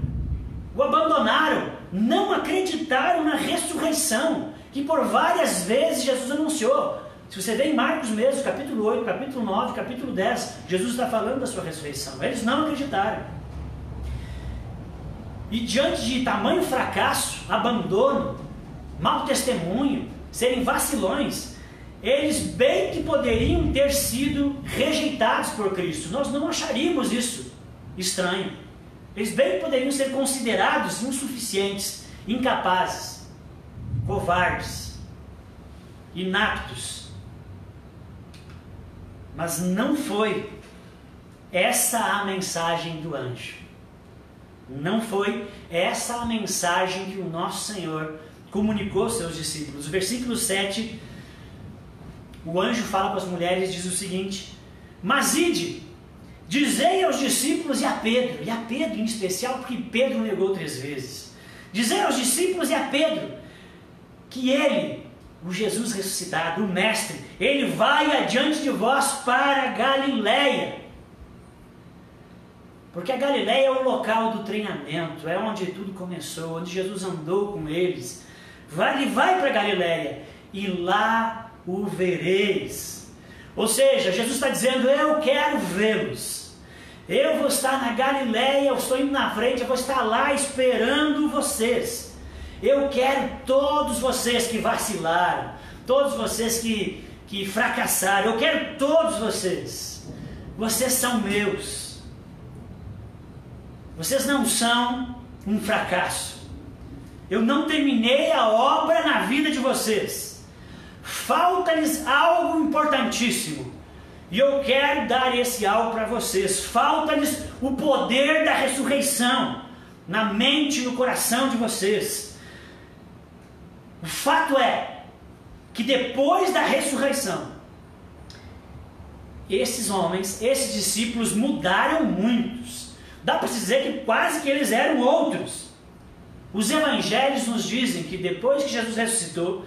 C: o abandonaram, não acreditaram na ressurreição, que por várias vezes Jesus anunciou. Se você vê em Marcos mesmo, capítulo 8, capítulo 9, capítulo 10, Jesus está falando da sua ressurreição. Eles não acreditaram. E diante de tamanho fracasso, abandono, mau testemunho, serem vacilões, eles bem que poderiam ter sido rejeitados por Cristo. Nós não acharíamos isso estranho. Eles bem que poderiam ser considerados insuficientes, incapazes, covardes, inaptos. Mas não foi essa a mensagem do anjo. Não foi essa a mensagem que o nosso Senhor comunicou aos seus discípulos. O versículo 7, o anjo fala para as mulheres, diz o seguinte: mas ide, dizei aos discípulos e a Pedro em especial, porque Pedro negou 3 vezes. Dizei aos discípulos e a Pedro que ele, o Jesus ressuscitado, o Mestre, ele vai adiante de vós para a Galileia. Porque a Galileia é o local do treinamento, é onde tudo começou, onde Jesus andou com eles. Ele vai para a Galileia e lá o vereis. Ou seja, Jesus está dizendo: eu quero vê-los. Eu vou estar na Galileia, eu estou indo na frente, eu vou estar lá esperando vocês. Eu quero todos vocês que vacilaram, todos vocês que fracassaram, eu quero todos vocês. Vocês são meus. Vocês não são um fracasso. Eu não terminei a obra na vida de vocês. Falta-lhes algo importantíssimo. E eu quero dar esse algo para vocês. Falta-lhes o poder da ressurreição na mente e no coração de vocês. O fato é que depois da ressurreição, esses homens, esses discípulos mudaram muitos. Dá para dizer que quase que eles eram outros. Os evangelhos nos dizem que depois que Jesus ressuscitou,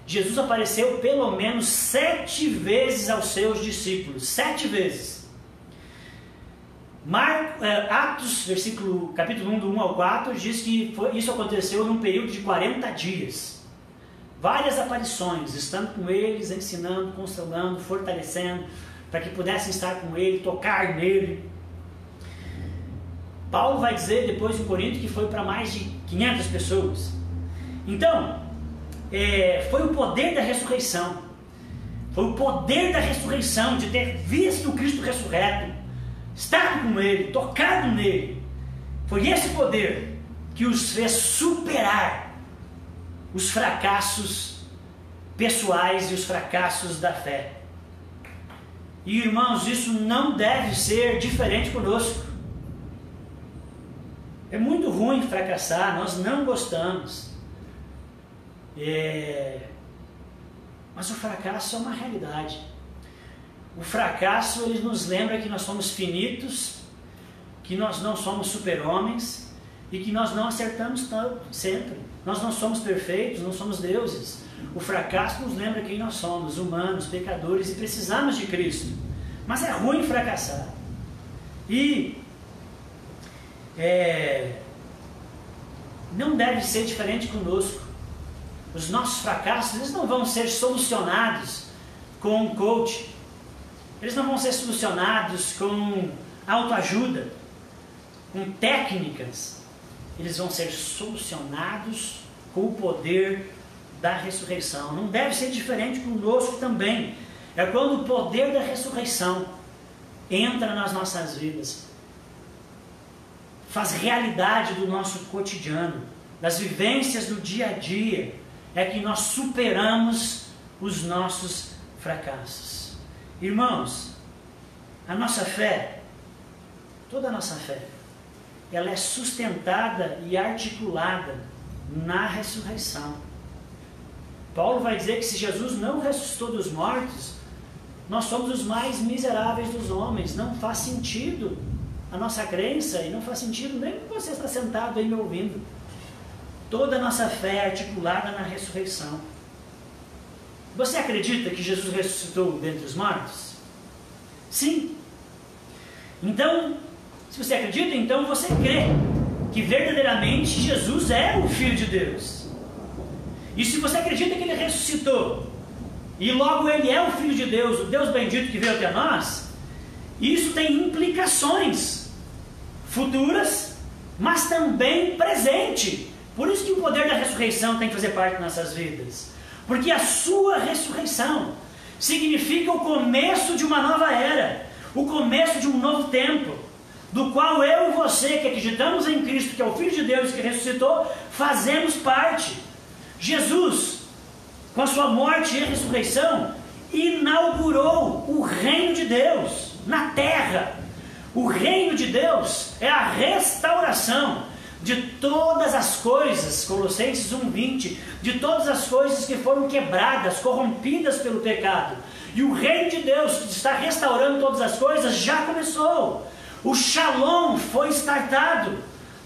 C: Jesus apareceu pelo menos 7 vezes aos seus discípulos. 7 vezes. Atos, capítulo 1, do 1 ao 4, diz que isso aconteceu num período de 40 dias. Várias aparições, estando com eles, ensinando, consolando, fortalecendo, para que pudessem estar com ele, tocar nele. Paulo vai dizer depois em Corinto que foi para mais de 500 pessoas. Então, foi o poder da ressurreição. Foi o poder da ressurreição, de ter visto o Cristo ressurreto, estar com ele, tocado nele. Foi esse poder que os fez superar os fracassos pessoais e os fracassos da fé. E irmãos, isso não deve ser diferente conosco. É muito ruim fracassar, nós não gostamos. Mas o fracasso é uma realidade. O fracasso, ele nos lembra que nós somos finitos, que nós não somos super-homens e que nós não acertamos sempre. Nós não somos perfeitos, não somos deuses. O fracasso nos lembra quem nós somos, humanos, pecadores, e precisamos de Cristo. Mas é ruim fracassar. E não deve ser diferente conosco. Os nossos fracassos, eles não vão ser solucionados com um coach. Eles não vão ser solucionados com autoajuda, com técnicas. Eles vão ser solucionados com o poder da ressurreição. Não deve ser diferente conosco também. É quando o poder da ressurreição entra nas nossas vidas, faz realidade do nosso cotidiano, das vivências do dia a dia, é que nós superamos os nossos fracassos. Irmãos, a nossa fé, toda a nossa fé, ela é sustentada e articulada na ressurreição. Paulo vai dizer que se Jesus não ressuscitou dos mortos, nós somos os mais miseráveis dos homens. Não faz sentido a nossa crença, e não faz sentido nem que você está sentado aí me ouvindo. Toda a nossa fé é articulada na ressurreição. Você acredita que Jesus ressuscitou dentre os mortos? Sim. Então, se você acredita, então você crê que verdadeiramente Jesus é o Filho de Deus. E se você acredita que Ele ressuscitou, e logo Ele é o Filho de Deus, o Deus bendito que veio até nós, isso tem implicações futuras, mas também presente. Por isso que o poder da ressurreição tem que fazer parte das nossas vidas. Porque a sua ressurreição significa o começo de uma nova era, o começo de um novo tempo, do qual eu e você que acreditamos em Cristo, que é o Filho de Deus que ressuscitou, fazemos parte. Jesus, com a sua morte e ressurreição, inaugurou o reino de Deus na terra. O reino de Deus é a restauração de todas as coisas, Colossenses 1:20, de todas as coisas que foram quebradas, corrompidas pelo pecado. E o reino de Deus, que está restaurando todas as coisas, já começou. O Shalom foi startado,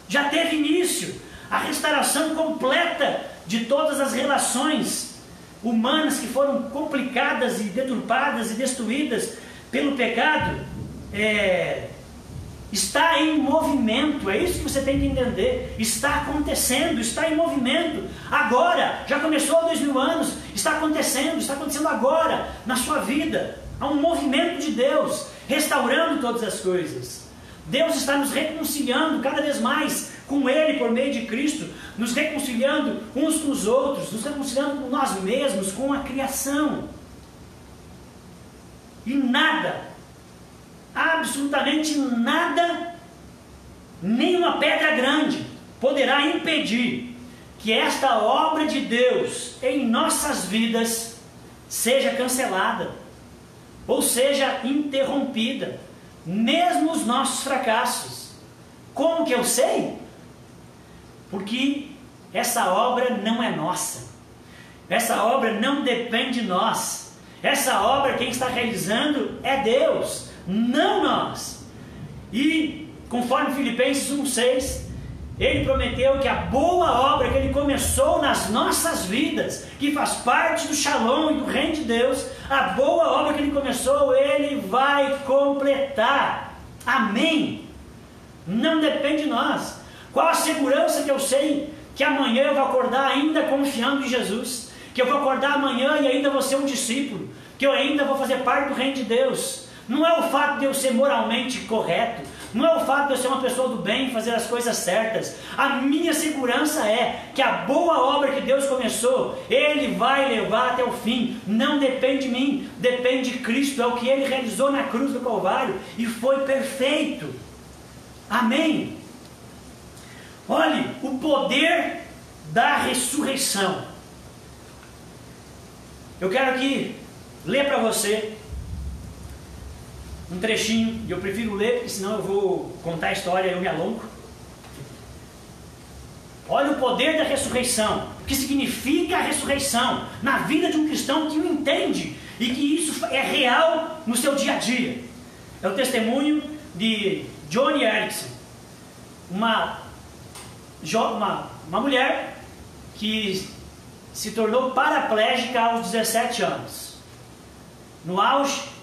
C: já teve início. A restauração completa de todas as relações humanas que foram complicadas e deturpadas e destruídas pelo pecado, está em movimento. É isso que você tem que entender. Está acontecendo, está em movimento. Agora, já começou há 2000 anos, está acontecendo agora na sua vida. Há um movimento de Deus restaurando todas as coisas. Deus está nos reconciliando cada vez mais com Ele por meio de Cristo, nos reconciliando uns com os outros, nos reconciliando com nós mesmos, com a criação. E nada, absolutamente nada, nenhuma pedra grande poderá impedir que esta obra de Deus em nossas vidas seja cancelada, ou seja interrompida, mesmo os nossos fracassos. Como que eu sei? Porque essa obra não é nossa, essa obra não depende de nós, essa obra quem está realizando é Deus, não nós. E conforme Filipenses 1:6, Ele prometeu que a boa obra que Ele começou nas nossas vidas, que faz parte do Shalom e do reino de Deus, a boa obra que Ele começou, Ele vai completar. Amém? Não depende de nós. Qual a segurança que eu sei que amanhã eu vou acordar ainda confiando em Jesus, que eu vou acordar amanhã e ainda vou ser um discípulo, que eu ainda vou fazer parte do reino de Deus? Não é o fato de eu ser moralmente correto, não é o fato de eu ser uma pessoa do bem, fazer as coisas certas. A minha segurança é que a boa obra que Deus começou, Ele vai levar até o fim. Não depende de mim, depende de Cristo. É o que Ele realizou na cruz do Calvário e foi perfeito. Amém? Olhe, o poder da ressurreição. Eu quero aqui ler para você um trechinho, e eu prefiro ler, porque senão eu vou contar a história e eu me alongo. Olha o poder da ressurreição, o que significa a ressurreição na vida de um cristão que o entende e que isso é real no seu dia a dia. É o testemunho de Joni Eareckson, uma mulher que se tornou paraplégica aos 17 anos. No auge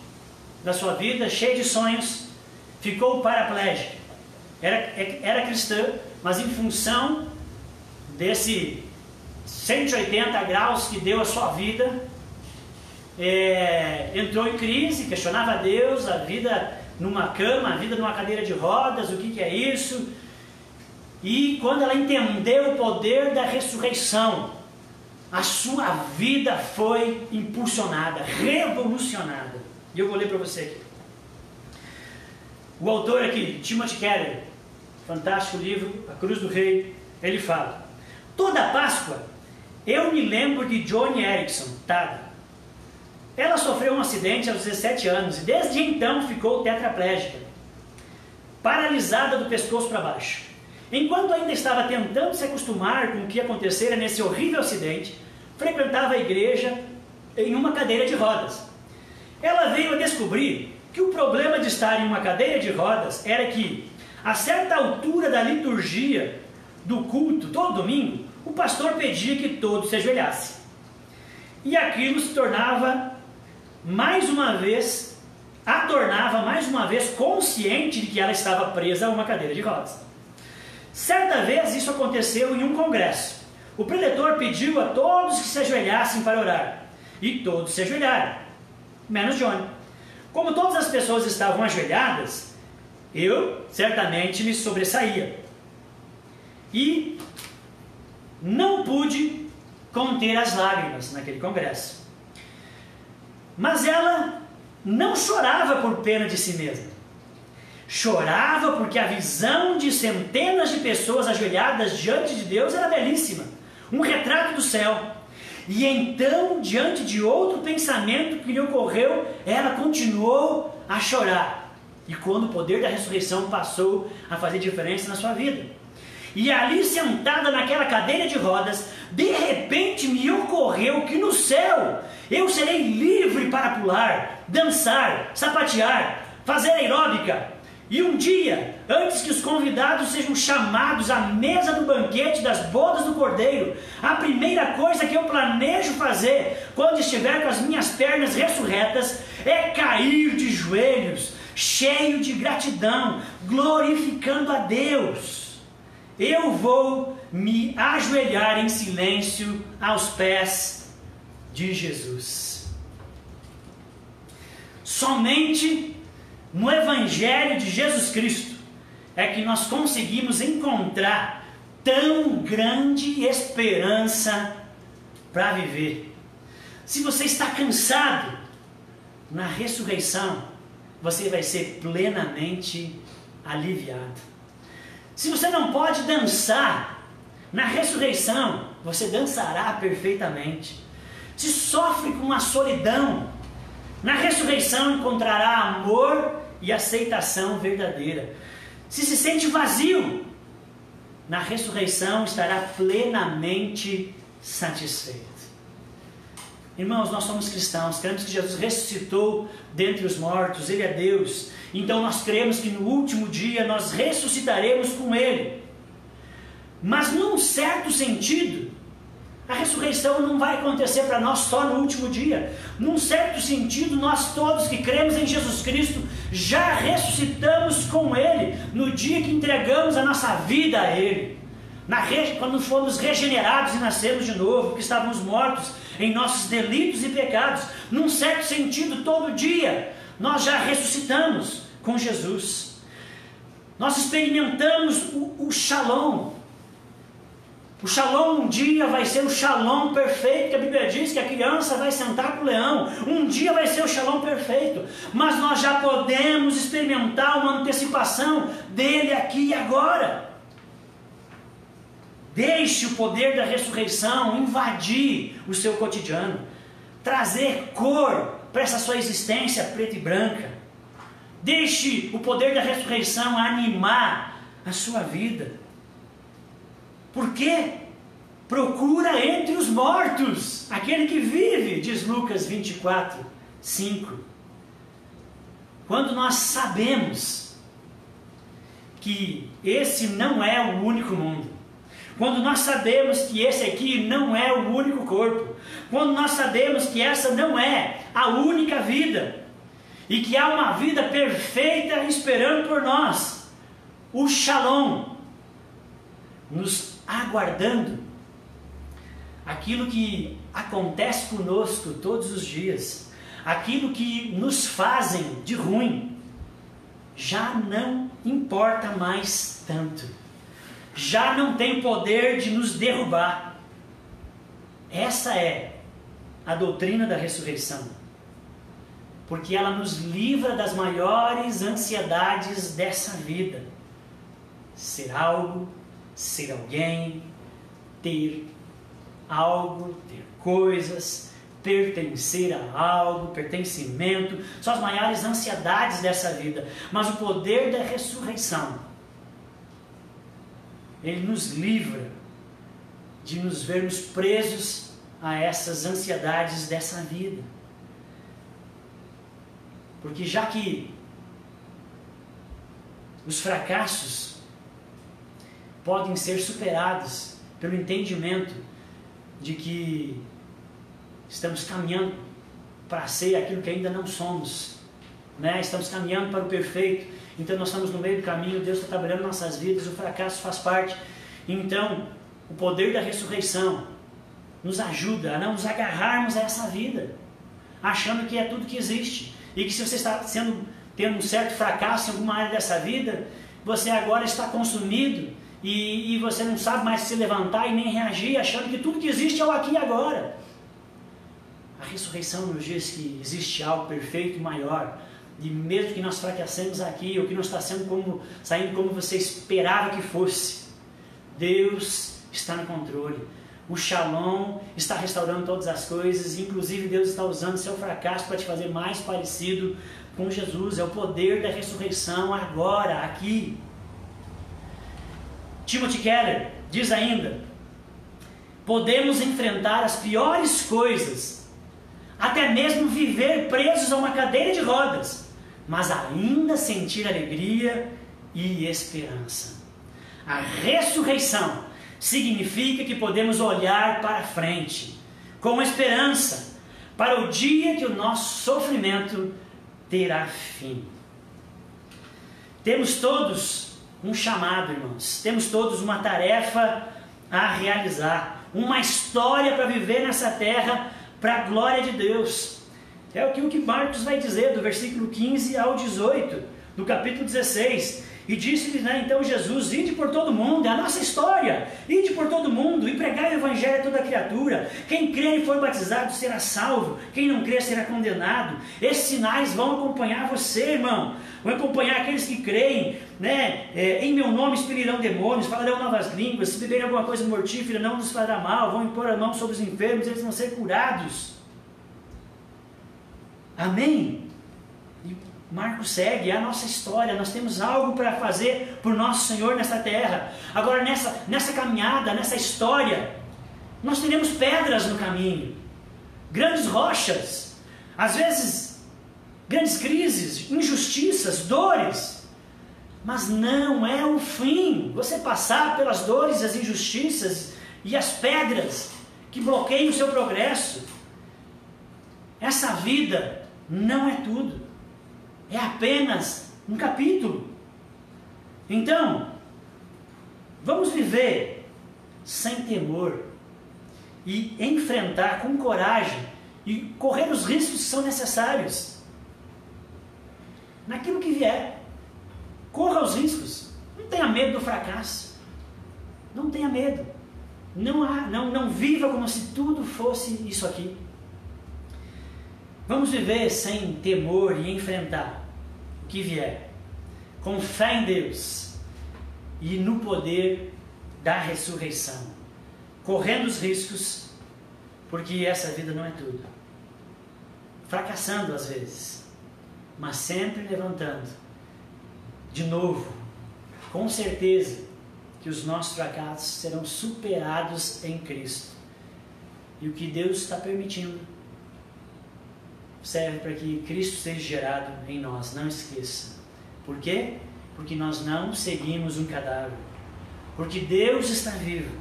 C: da sua vida, cheia de sonhos, ficou paraplégica. Era cristã, mas em função desse 180 graus que deu a sua vida, entrou em crise, questionava a Deus, a vida numa cama, a vida numa cadeira de rodas, o que é isso? E quando ela entendeu o poder da ressurreição, a sua vida foi impulsionada, revolucionada. E eu vou ler para você aqui. O autor aqui, Timothy Keller, fantástico livro, A Cruz do Rei, ele fala: toda Páscoa eu me lembro de Joni Eareckson, Tada. Ela sofreu um acidente aos 17 anos e desde então ficou tetraplégica, paralisada do pescoço para baixo. Enquanto ainda estava tentando se acostumar com o que acontecera nesse horrível acidente, frequentava a igreja em uma cadeira de rodas. Ela veio a descobrir que o problema de estar em uma cadeira de rodas era que, a certa altura da liturgia do culto, todo domingo, o pastor pedia que todos se ajoelhassem. E aquilo se tornava mais uma vez consciente de que ela estava presa a uma cadeira de rodas. Certa vez isso aconteceu em um congresso. O preletor pediu a todos que se ajoelhassem para orar. E todos se ajoelharam, menos Joni. Como todas as pessoas estavam ajoelhadas, eu certamente me sobressaía. E não pude conter as lágrimas naquele congresso. Mas ela não chorava por pena de si mesma. Chorava porque a visão de centenas de pessoas ajoelhadas diante de Deus era belíssima. Um retrato do céu. E então, diante de outro pensamento que lhe ocorreu, ela continuou a chorar. E quando o poder da ressurreição passou a fazer diferença na sua vida. E ali, sentada naquela cadeira de rodas, de repente me ocorreu que no céu eu serei livre para pular, dançar, sapatear, fazer aeróbica. E um dia, antes que os convidados sejam chamados à mesa do banquete das bodas do Cordeiro, a primeira coisa que eu planejo fazer, quando estiver com as minhas pernas ressurretas, é cair de joelhos, cheio de gratidão, glorificando a Deus. Eu vou me ajoelhar em silêncio aos pés de Jesus. Somente no Evangelho de Jesus Cristo é que nós conseguimos encontrar tão grande esperança para viver. Se você está cansado, na ressurreição você vai ser plenamente aliviado. Se você não pode dançar, na ressurreição você dançará perfeitamente. Se sofre com a solidão, na ressurreição encontrará amor e aceitação verdadeira. Se sente vazio, na ressurreição estará plenamente satisfeito. Irmãos, nós somos cristãos, cremos que Jesus ressuscitou dentre os mortos, Ele é Deus. Então nós cremos que no último dia nós ressuscitaremos com Ele. Mas num certo sentido, a ressurreição não vai acontecer para nós só no último dia. Num certo sentido, nós todos que cremos em Jesus Cristo já ressuscitamos com Ele no dia que entregamos a nossa vida a Ele. Quando fomos regenerados e nascemos de novo, que estávamos mortos em nossos delitos e pecados. Num certo sentido, todo dia nós já ressuscitamos com Jesus. Nós experimentamos o Shalom. O Shalom um dia vai ser o Shalom perfeito, que a Bíblia diz que a criança vai sentar com o leão. Um dia vai ser o Shalom perfeito. Mas nós já podemos experimentar uma antecipação dele aqui e agora. Deixe o poder da ressurreição invadir o seu cotidiano. Trazer cor para essa sua existência preta e branca. Deixe o poder da ressurreição animar a sua vida. Por quê? Procura entre os mortos aquele que vive, diz Lucas 24, 5. Quando nós sabemos que esse não é o único mundo, quando nós sabemos que esse aqui não é o único corpo, quando nós sabemos que essa não é a única vida, e que há uma vida perfeita esperando por nós, o Shalom, nos aguardando, aquilo que acontece conosco todos os dias, aquilo que nos fazem de ruim, já não importa mais tanto, já não tem poder de nos derrubar. Essa é a doutrina da ressurreição, porque ela nos livra das maiores ansiedades dessa vida: ser algo, ser alguém, ter algo, ter coisas, pertencer a algo, pertencimento, são as maiores ansiedades dessa vida. Mas o poder da ressurreição, ele nos livra de nos vermos presos a essas ansiedades dessa vida. Porque já que os fracassos podem ser superados pelo entendimento de que estamos caminhando para ser aquilo que ainda não somos, né? Estamos caminhando para o perfeito, então nós estamos no meio do caminho, Deus está trabalhando em nossas vidas, o fracasso faz parte. Então o poder da ressurreição nos ajuda a não nos agarrarmos a essa vida achando que é tudo que existe, e que se você está tendo um certo fracasso em alguma área dessa vida, você agora está consumido e você não sabe mais se levantar e nem reagir, achando que tudo que existe é o aqui e agora. A ressurreição nos diz que existe algo perfeito e maior, e mesmo que nós fracassemos aqui, ou que não está saindo como você esperava que fosse, Deus está no controle. o Shalom está restaurando todas as coisas, inclusive Deus está usando seu fracasso para te fazer mais parecido com Jesus. É o poder da ressurreição agora, aqui. Timothy Keller diz ainda: podemos enfrentar as piores coisas, até mesmo viver presos a uma cadeira de rodas, mas ainda sentir alegria e esperança. A ressurreição significa que podemos olhar para frente, com esperança, para o dia que o nosso sofrimento terá fim. Temos todos um chamado, irmãos. Temos todos uma tarefa a realizar, uma história para viver nessa terra para a glória de Deus. É o que Marcos vai dizer do versículo 15 ao 18 do capítulo 16. E disse-lhes, então Jesus: ide por todo mundo, é a nossa história, ide por todo mundo e pregai o evangelho a toda criatura. Quem crer e for batizado será salvo, quem não crer será condenado. Esses sinais vão acompanhar você, irmão, vão acompanhar aqueles que creem, né? Em meu nome expelirão demônios, falarão novas línguas, se beberem alguma coisa mortífera não nos fará mal, vão impor a mão sobre os enfermos, eles vão ser curados. Amém? Marcos segue, é a nossa história, nós temos algo para fazer por nosso Senhor nessa terra. Agora nessa caminhada, nessa história, nós teremos pedras no caminho, grandes rochas, às vezes grandes crises, injustiças, dores, mas não é o fim. Você passar pelas dores, as injustiças e as pedras que bloqueiam o seu progresso, essa vida não é tudo. É apenas um capítulo. Então, vamos viver sem temor e enfrentar com coragem e correr os riscos que são necessários. Naquilo que vier, corra os riscos. Não tenha medo do fracasso. Não tenha medo. Não viva como se tudo fosse isso aqui. Vamos viver sem temor e enfrentar o que vier, com fé em Deus e no poder da ressurreição, correndo os riscos, porque essa vida não é tudo, fracassando às vezes, mas sempre levantando de novo, com certeza que os nossos fracassos serão superados em Cristo, e o que Deus está permitindo serve para que Cristo seja gerado em nós, não esqueça. Por quê? Porque nós não seguimos um cadáver. Porque Deus está vivo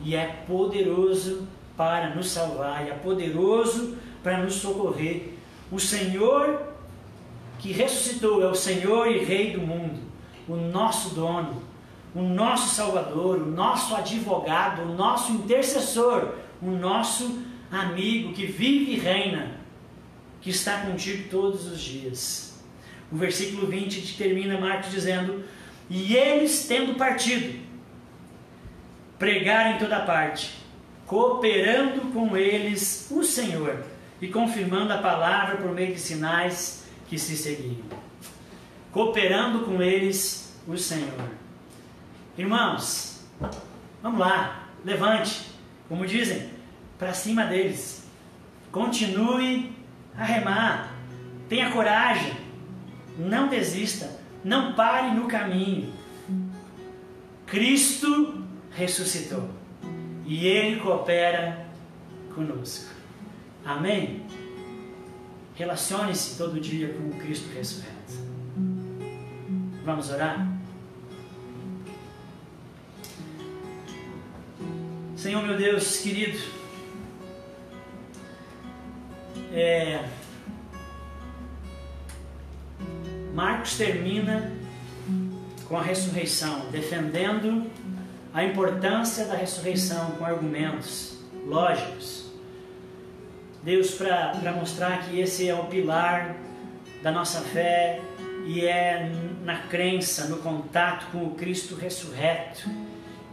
C: e é poderoso para nos salvar, e é poderoso para nos socorrer. O Senhor que ressuscitou é o Senhor e Rei do mundo, o nosso dono, o nosso Salvador, o nosso advogado, o nosso intercessor, o nosso amigo que vive e reina, que está contigo todos os dias. O versículo 20 termina Marcos dizendo: e eles, tendo partido, pregaram em toda parte, cooperando com eles o Senhor e confirmando a palavra por meio de sinais que se seguiam. Cooperando com eles o Senhor. Irmãos, vamos lá, levante, como dizem, para cima deles. Continue a remar, tenha coragem, não desista, não pare no caminho. Cristo ressuscitou e Ele coopera conosco. Amém? Relacione-se todo dia com o Cristo ressurreto. Vamos orar? Senhor meu Deus querido, Marcos termina com a ressurreição, defendendo a importância da ressurreição com argumentos lógicos. Deus, para mostrar que esse é o pilar da nossa fé e é na crença, no contato com o Cristo ressurreto,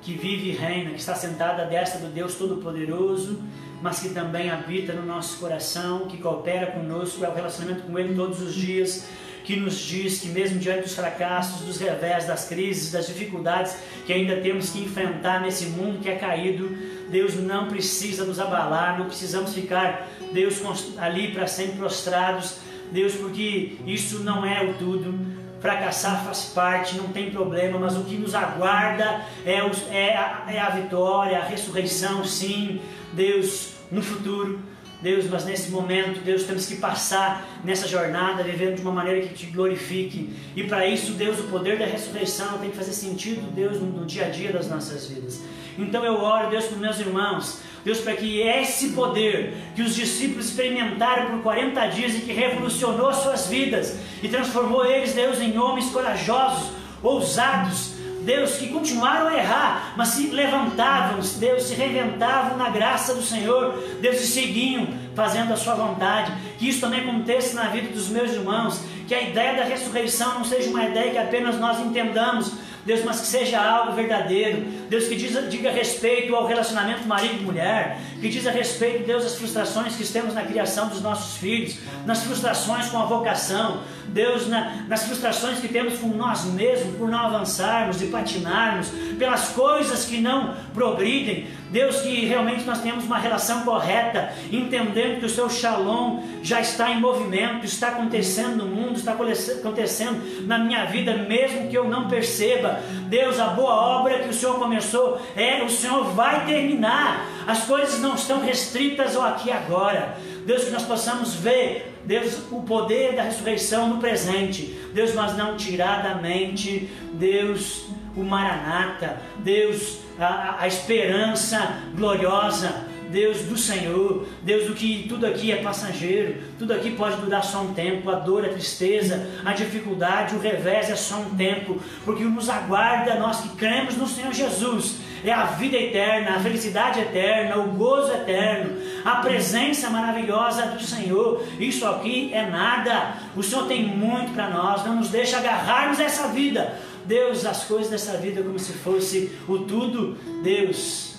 C: que vive e reina, que está sentado à destra do Deus Todo-Poderoso, mas que também habita no nosso coração, que coopera conosco, é o relacionamento com Ele todos os dias, que nos diz que mesmo diante dos fracassos, dos revés, das crises, das dificuldades que ainda temos que enfrentar nesse mundo que é caído, Deus não precisa nos abalar, não precisamos ficar, Deus, ali para sempre prostrados, Deus, porque isso não é o tudo. Fracassar faz parte, não tem problema, mas o que nos aguarda é a vitória, a ressurreição, sim, Deus, no futuro. Deus, mas nesse momento, Deus, temos que passar nessa jornada, vivendo de uma maneira que te glorifique. E para isso, Deus, o poder da ressurreição tem que fazer sentido, Deus, no dia a dia das nossas vidas. Então eu oro, Deus, por meus irmãos, Deus, para que esse poder que os discípulos experimentaram por 40 dias e que revolucionou suas vidas e transformou eles, Deus, em homens corajosos, ousados, Deus, que continuaram a errar, mas se levantavam, Deus, se reinventavam na graça do Senhor, Deus, e seguiam fazendo a sua vontade. Que isso também aconteça na vida dos meus irmãos, que a ideia da ressurreição não seja uma ideia que apenas nós entendamos, Deus, mas que seja algo verdadeiro, Deus, que diga respeito ao relacionamento marido e mulher, que diz a respeito, Deus, às frustrações que temos na criação dos nossos filhos, nas frustrações com a vocação, Deus, nas frustrações que temos com nós mesmos, por não avançarmos e patinarmos, pelas coisas que não progridem, Deus, que realmente nós tenhamos uma relação correta, entendendo que o seu shalom já está em movimento, está acontecendo no mundo, está acontecendo na minha vida, mesmo que eu não perceba. Deus, a boa obra que o Senhor começou, o Senhor vai terminar. As coisas não estão restritas ao aqui e agora. Deus, que nós possamos ver, Deus, o poder da ressurreição no presente, Deus, mas não tirar da mente, Deus, o Maranata, Deus, a esperança gloriosa, Deus, do Senhor, Deus, do que tudo aqui é passageiro, tudo aqui pode durar só um tempo, a dor, a tristeza, a dificuldade, o revés é só um tempo, porque o nos aguarda, nós que cremos no Senhor Jesus, é a vida eterna, a felicidade eterna, o gozo eterno, a presença maravilhosa do Senhor. Isso aqui é nada, o Senhor tem muito para nós, não nos deixa agarrarmos essa vida, Deus, as coisas dessa vida como se fosse o tudo. Deus,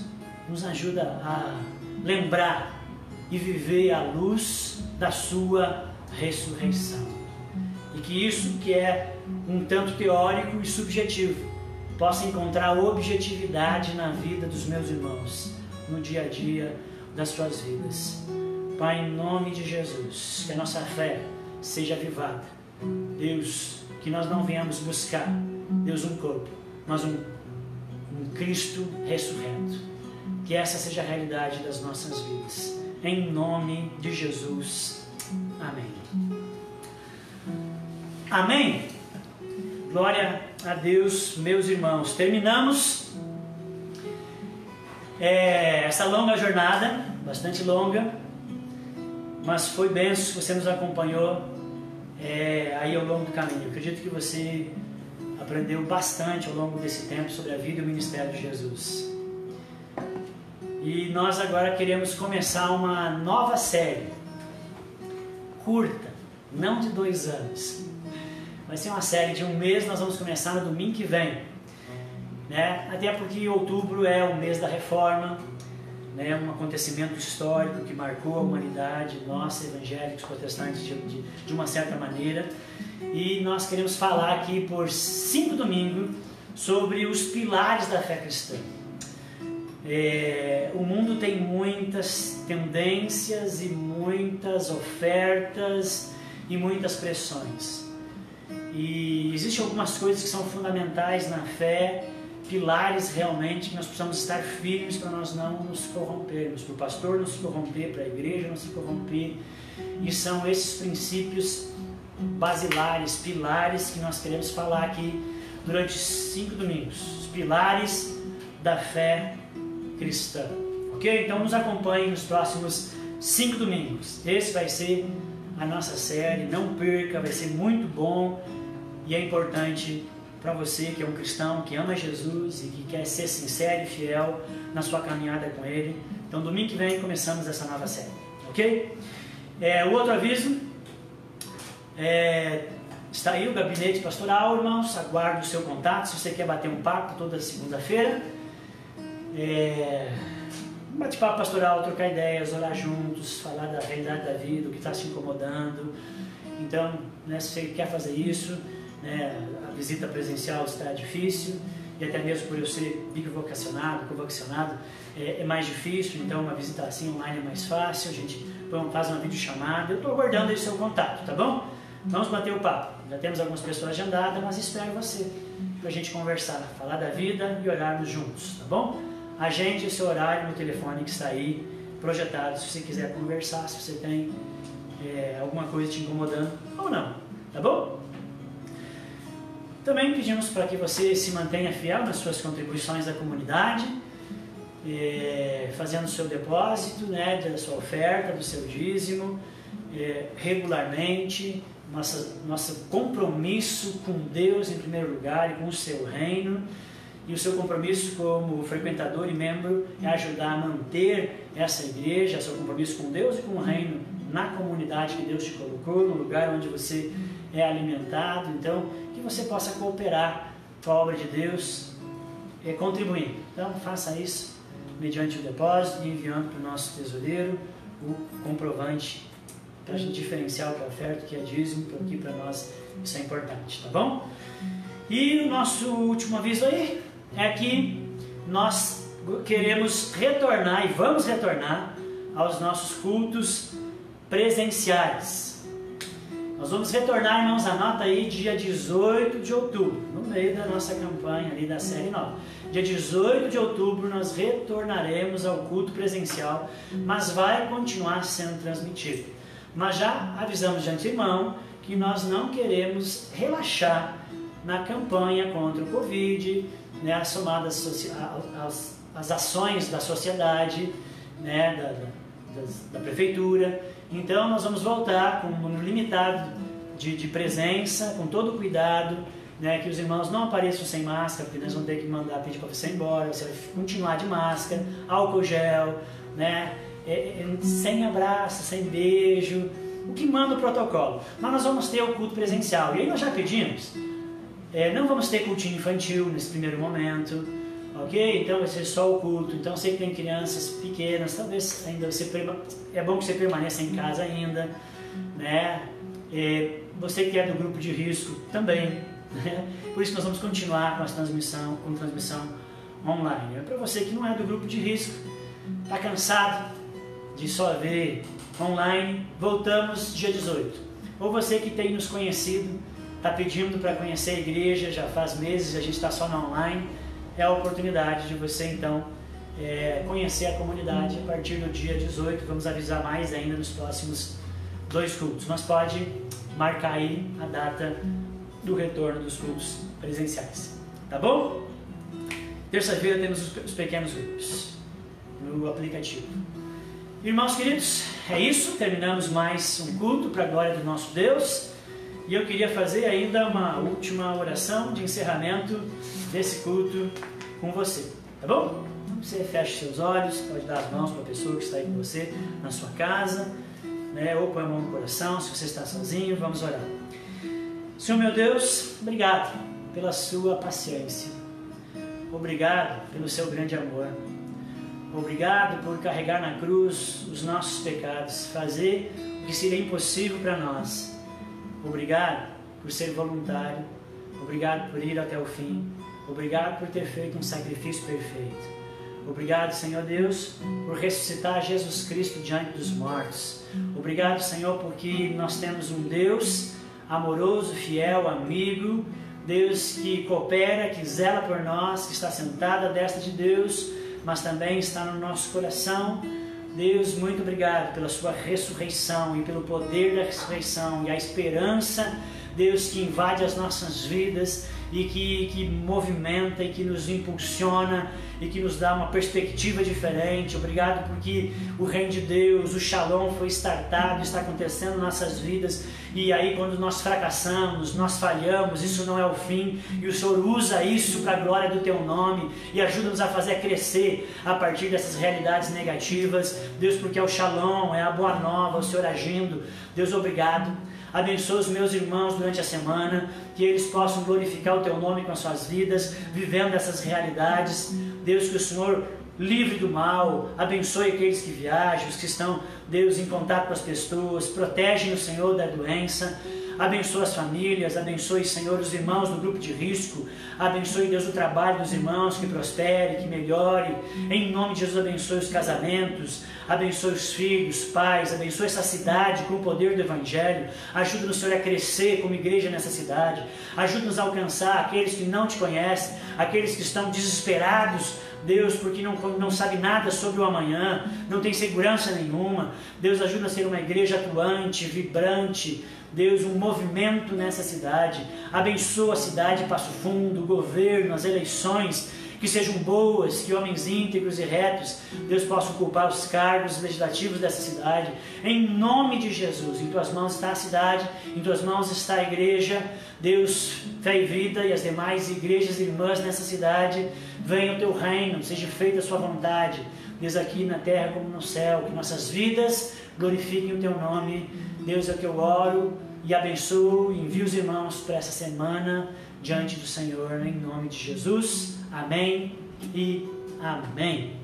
C: nos ajuda a lembrar e viver à luz da sua ressurreição. E que isso que é um tanto teórico e subjetivo possa encontrar objetividade na vida dos meus irmãos, no dia a dia das suas vidas. Pai, em nome de Jesus, que a nossa fé seja avivada. Deus, que nós não venhamos buscar, Deus, um corpo, mas um Cristo ressurreto. Que essa seja a realidade das nossas vidas. Em nome de Jesus. Amém. Amém. Glória a Deus, meus irmãos. Terminamos essa longa jornada, bastante longa, mas foi bênção que você nos acompanhou aí ao longo do caminho. Eu acredito que você aprendeu bastante ao longo desse tempo sobre a vida e o ministério de Jesus. E nós agora queremos começar uma nova série, curta, não de 2 anos. Vai ser uma série de 1 mês, nós vamos começar no domingo que vem, né? Até porque outubro é o mês da reforma, né? Um acontecimento histórico que marcou a humanidade, nós evangélicos protestantes de uma certa maneira. E nós queremos falar aqui por 5 domingos sobre os pilares da fé cristã. O mundo tem muitas tendências e muitas ofertas e muitas pressões. E existem algumas coisas que são fundamentais na fé, pilares realmente que nós precisamos estar firmes para nós não nos corrompermos, para o pastor não se corromper, para a igreja não se corromper. E são esses princípios basilares, pilares que nós queremos falar aqui durante 5 domingos, os pilares da fé cristã, ok? Então nos acompanhe nos próximos 5 domingos, esse vai ser a nossa série, não perca, vai ser muito bom e é importante para você que é um cristão, que ama Jesus e que quer ser sincero e fiel na sua caminhada com Ele. Então domingo que vem começamos essa nova série, ok? O outro aviso, está aí o gabinete pastoral, irmãos, aguardo o seu contato, se você quer bater um papo toda segunda-feira, bate-papo pastoral, trocar ideias, orar juntos, falar da realidade da vida, o que está te incomodando, Então, né, se você quer fazer isso, né, a visita presencial está difícil, e até mesmo por eu ser bivocacionado, convocacionado, é mais difícil. Então uma visita assim online é mais fácil, a gente faz uma videochamada. Eu estou aguardando aí o seu contato, tá bom? Vamos bater o papo. Já temos algumas pessoas agendadas, mas espero você para a gente conversar, falar da vida e orarmos juntos, tá bom? Agende esse horário no telefone que está aí projetado, se você quiser conversar, se você tem alguma coisa te incomodando ou não, tá bom? Também pedimos para que você se mantenha fiel nas suas contribuições à comunidade, fazendo o seu depósito, né, da sua oferta, do seu dízimo, regularmente. Nosso compromisso com Deus em primeiro lugar e com o seu reino, e o seu compromisso como frequentador e membro é ajudar a manter essa igreja, seu compromisso com Deus e com o reino na comunidade que Deus te colocou, no lugar onde você é alimentado. Então, que você possa cooperar com a obra de Deus, contribuindo. Então, faça isso mediante o depósito e enviando para o nosso tesoureiro o comprovante para a gente diferenciar o que é oferta, o que é dízimo, porque para nós isso é importante, tá bom? E o nosso último aviso aí é que nós queremos retornar e vamos retornar aos nossos cultos presenciais. Nós vamos retornar, irmãos, anota aí, dia 18 de outubro, no meio da nossa campanha ali da série nova. Dia 18 de outubro nós retornaremos ao culto presencial, mas vai continuar sendo transmitido. Mas já avisamos de antemão que nós não queremos relaxar na campanha contra o Covid, né, somadas às ações da sociedade, né, da prefeitura. Então nós vamos voltar com um número limitado de presença, com todo o cuidado, né, que os irmãos não apareçam sem máscara, porque nós vamos ter que pedir para você ir embora, você vai continuar de máscara, álcool gel, né, sem abraço, sem beijo, o que manda o protocolo. Mas nós vamos ter o culto presencial, e aí nós já pedimos, não vamos ter cultinho infantil nesse primeiro momento, ok? Então vai ser só o culto. Então sei que tem crianças pequenas, talvez ainda é bom que você permaneça em casa ainda, né? Você que é do grupo de risco também, né? Por isso nós vamos continuar com transmissão online. Para você que não é do grupo de risco, está cansado de só ver online, voltamos dia 18. Ou você que tem nos conhecido, está pedindo para conhecer a igreja, já faz meses, a gente está só na online, é a oportunidade de você então conhecer a comunidade a partir do dia 18. Vamos avisar mais ainda nos próximos 2 cultos, mas pode marcar aí a data do retorno dos cultos presenciais, tá bom? Terça-feira temos os pequenos grupos no aplicativo. Irmãos queridos, é isso, terminamos mais um culto para a glória do nosso Deus, e eu queria fazer ainda uma última oração de encerramento desse culto com você, tá bom? Você fecha seus olhos, pode dar as mãos para a pessoa que está aí com você na sua casa, né? Ou põe a mão no coração, se você está sozinho, vamos orar. Senhor meu Deus, obrigado pela sua paciência, obrigado pelo seu grande amor, obrigado por carregar na cruz os nossos pecados, fazer o que seria impossível para nós. Obrigado por ser voluntário, obrigado por ir até o fim, obrigado por ter feito um sacrifício perfeito. Obrigado, Senhor Deus, por ressuscitar Jesus Cristo diante dos mortos. Obrigado, Senhor, porque nós temos um Deus amoroso, fiel, amigo, Deus que coopera, que zela por nós, que está sentado à destra de Deus, mas também está no nosso coração. Deus, muito obrigado pela sua ressurreição e pelo poder da ressurreição e a esperança, Deus, que invade as nossas vidas e que movimenta e que nos impulsiona e que nos dá uma perspectiva diferente. Obrigado porque o reino de Deus, o Shalom foi startado, está acontecendo em nossas vidas, e aí quando nós fracassamos, nós falhamos, isso não é o fim, e o Senhor usa isso para a glória do Teu nome e ajuda-nos a fazer crescer a partir dessas realidades negativas, Deus, porque é o Shalom, é a boa nova, o Senhor agindo. Deus, obrigado. Abençoa os meus irmãos durante a semana, que eles possam glorificar o Teu nome com as suas vidas, vivendo essas realidades. Deus, que o Senhor livre do mal, abençoe aqueles que viajam, os que estão, Deus, em contato com as pessoas, protege o Senhor da doença, abençoe as famílias, abençoe, Senhor, os irmãos do grupo de risco, abençoe, Deus, o trabalho dos irmãos, que prospere, que melhore, em nome de Jesus, abençoe os casamentos, abençoe os filhos, pais, abençoe essa cidade com o poder do Evangelho, ajuda-nos, Senhor, a crescer como igreja nessa cidade, ajuda-nos a alcançar aqueles que não te conhecem, aqueles que estão desesperados, Deus, porque não sabe nada sobre o amanhã, não tem segurança nenhuma. Deus, ajuda a ser uma igreja atuante, vibrante, Deus, um movimento nessa cidade. Abençoa a cidade, Passo Fundo, o governo, as eleições, que sejam boas, que homens íntegros e retos, Deus, possa ocupar os cargos legislativos dessa cidade, em nome de Jesus. Em tuas mãos está a cidade, em tuas mãos está a igreja, Deus, Fé e Vida e as demais igrejas irmãs nessa cidade. Venha o teu reino, seja feita a sua vontade, Deus, aqui na terra como no céu, que nossas vidas glorifiquem o teu nome. Deus, é o que eu oro e abençoo e envio os irmãos para essa semana diante do Senhor, em nome de Jesus. Amém e amém.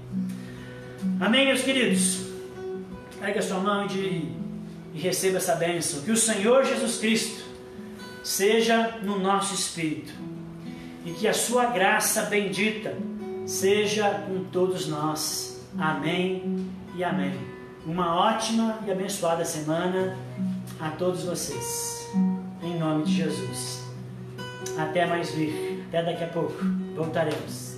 C: Amém, meus queridos. Ergue a sua mão e receba essa bênção. Que o Senhor Jesus Cristo seja no nosso espírito e que a sua graça bendita seja com todos nós. Amém e amém. Uma ótima e abençoada semana a todos vocês, em nome de Jesus. Até mais vir, até daqui a pouco voltaremos.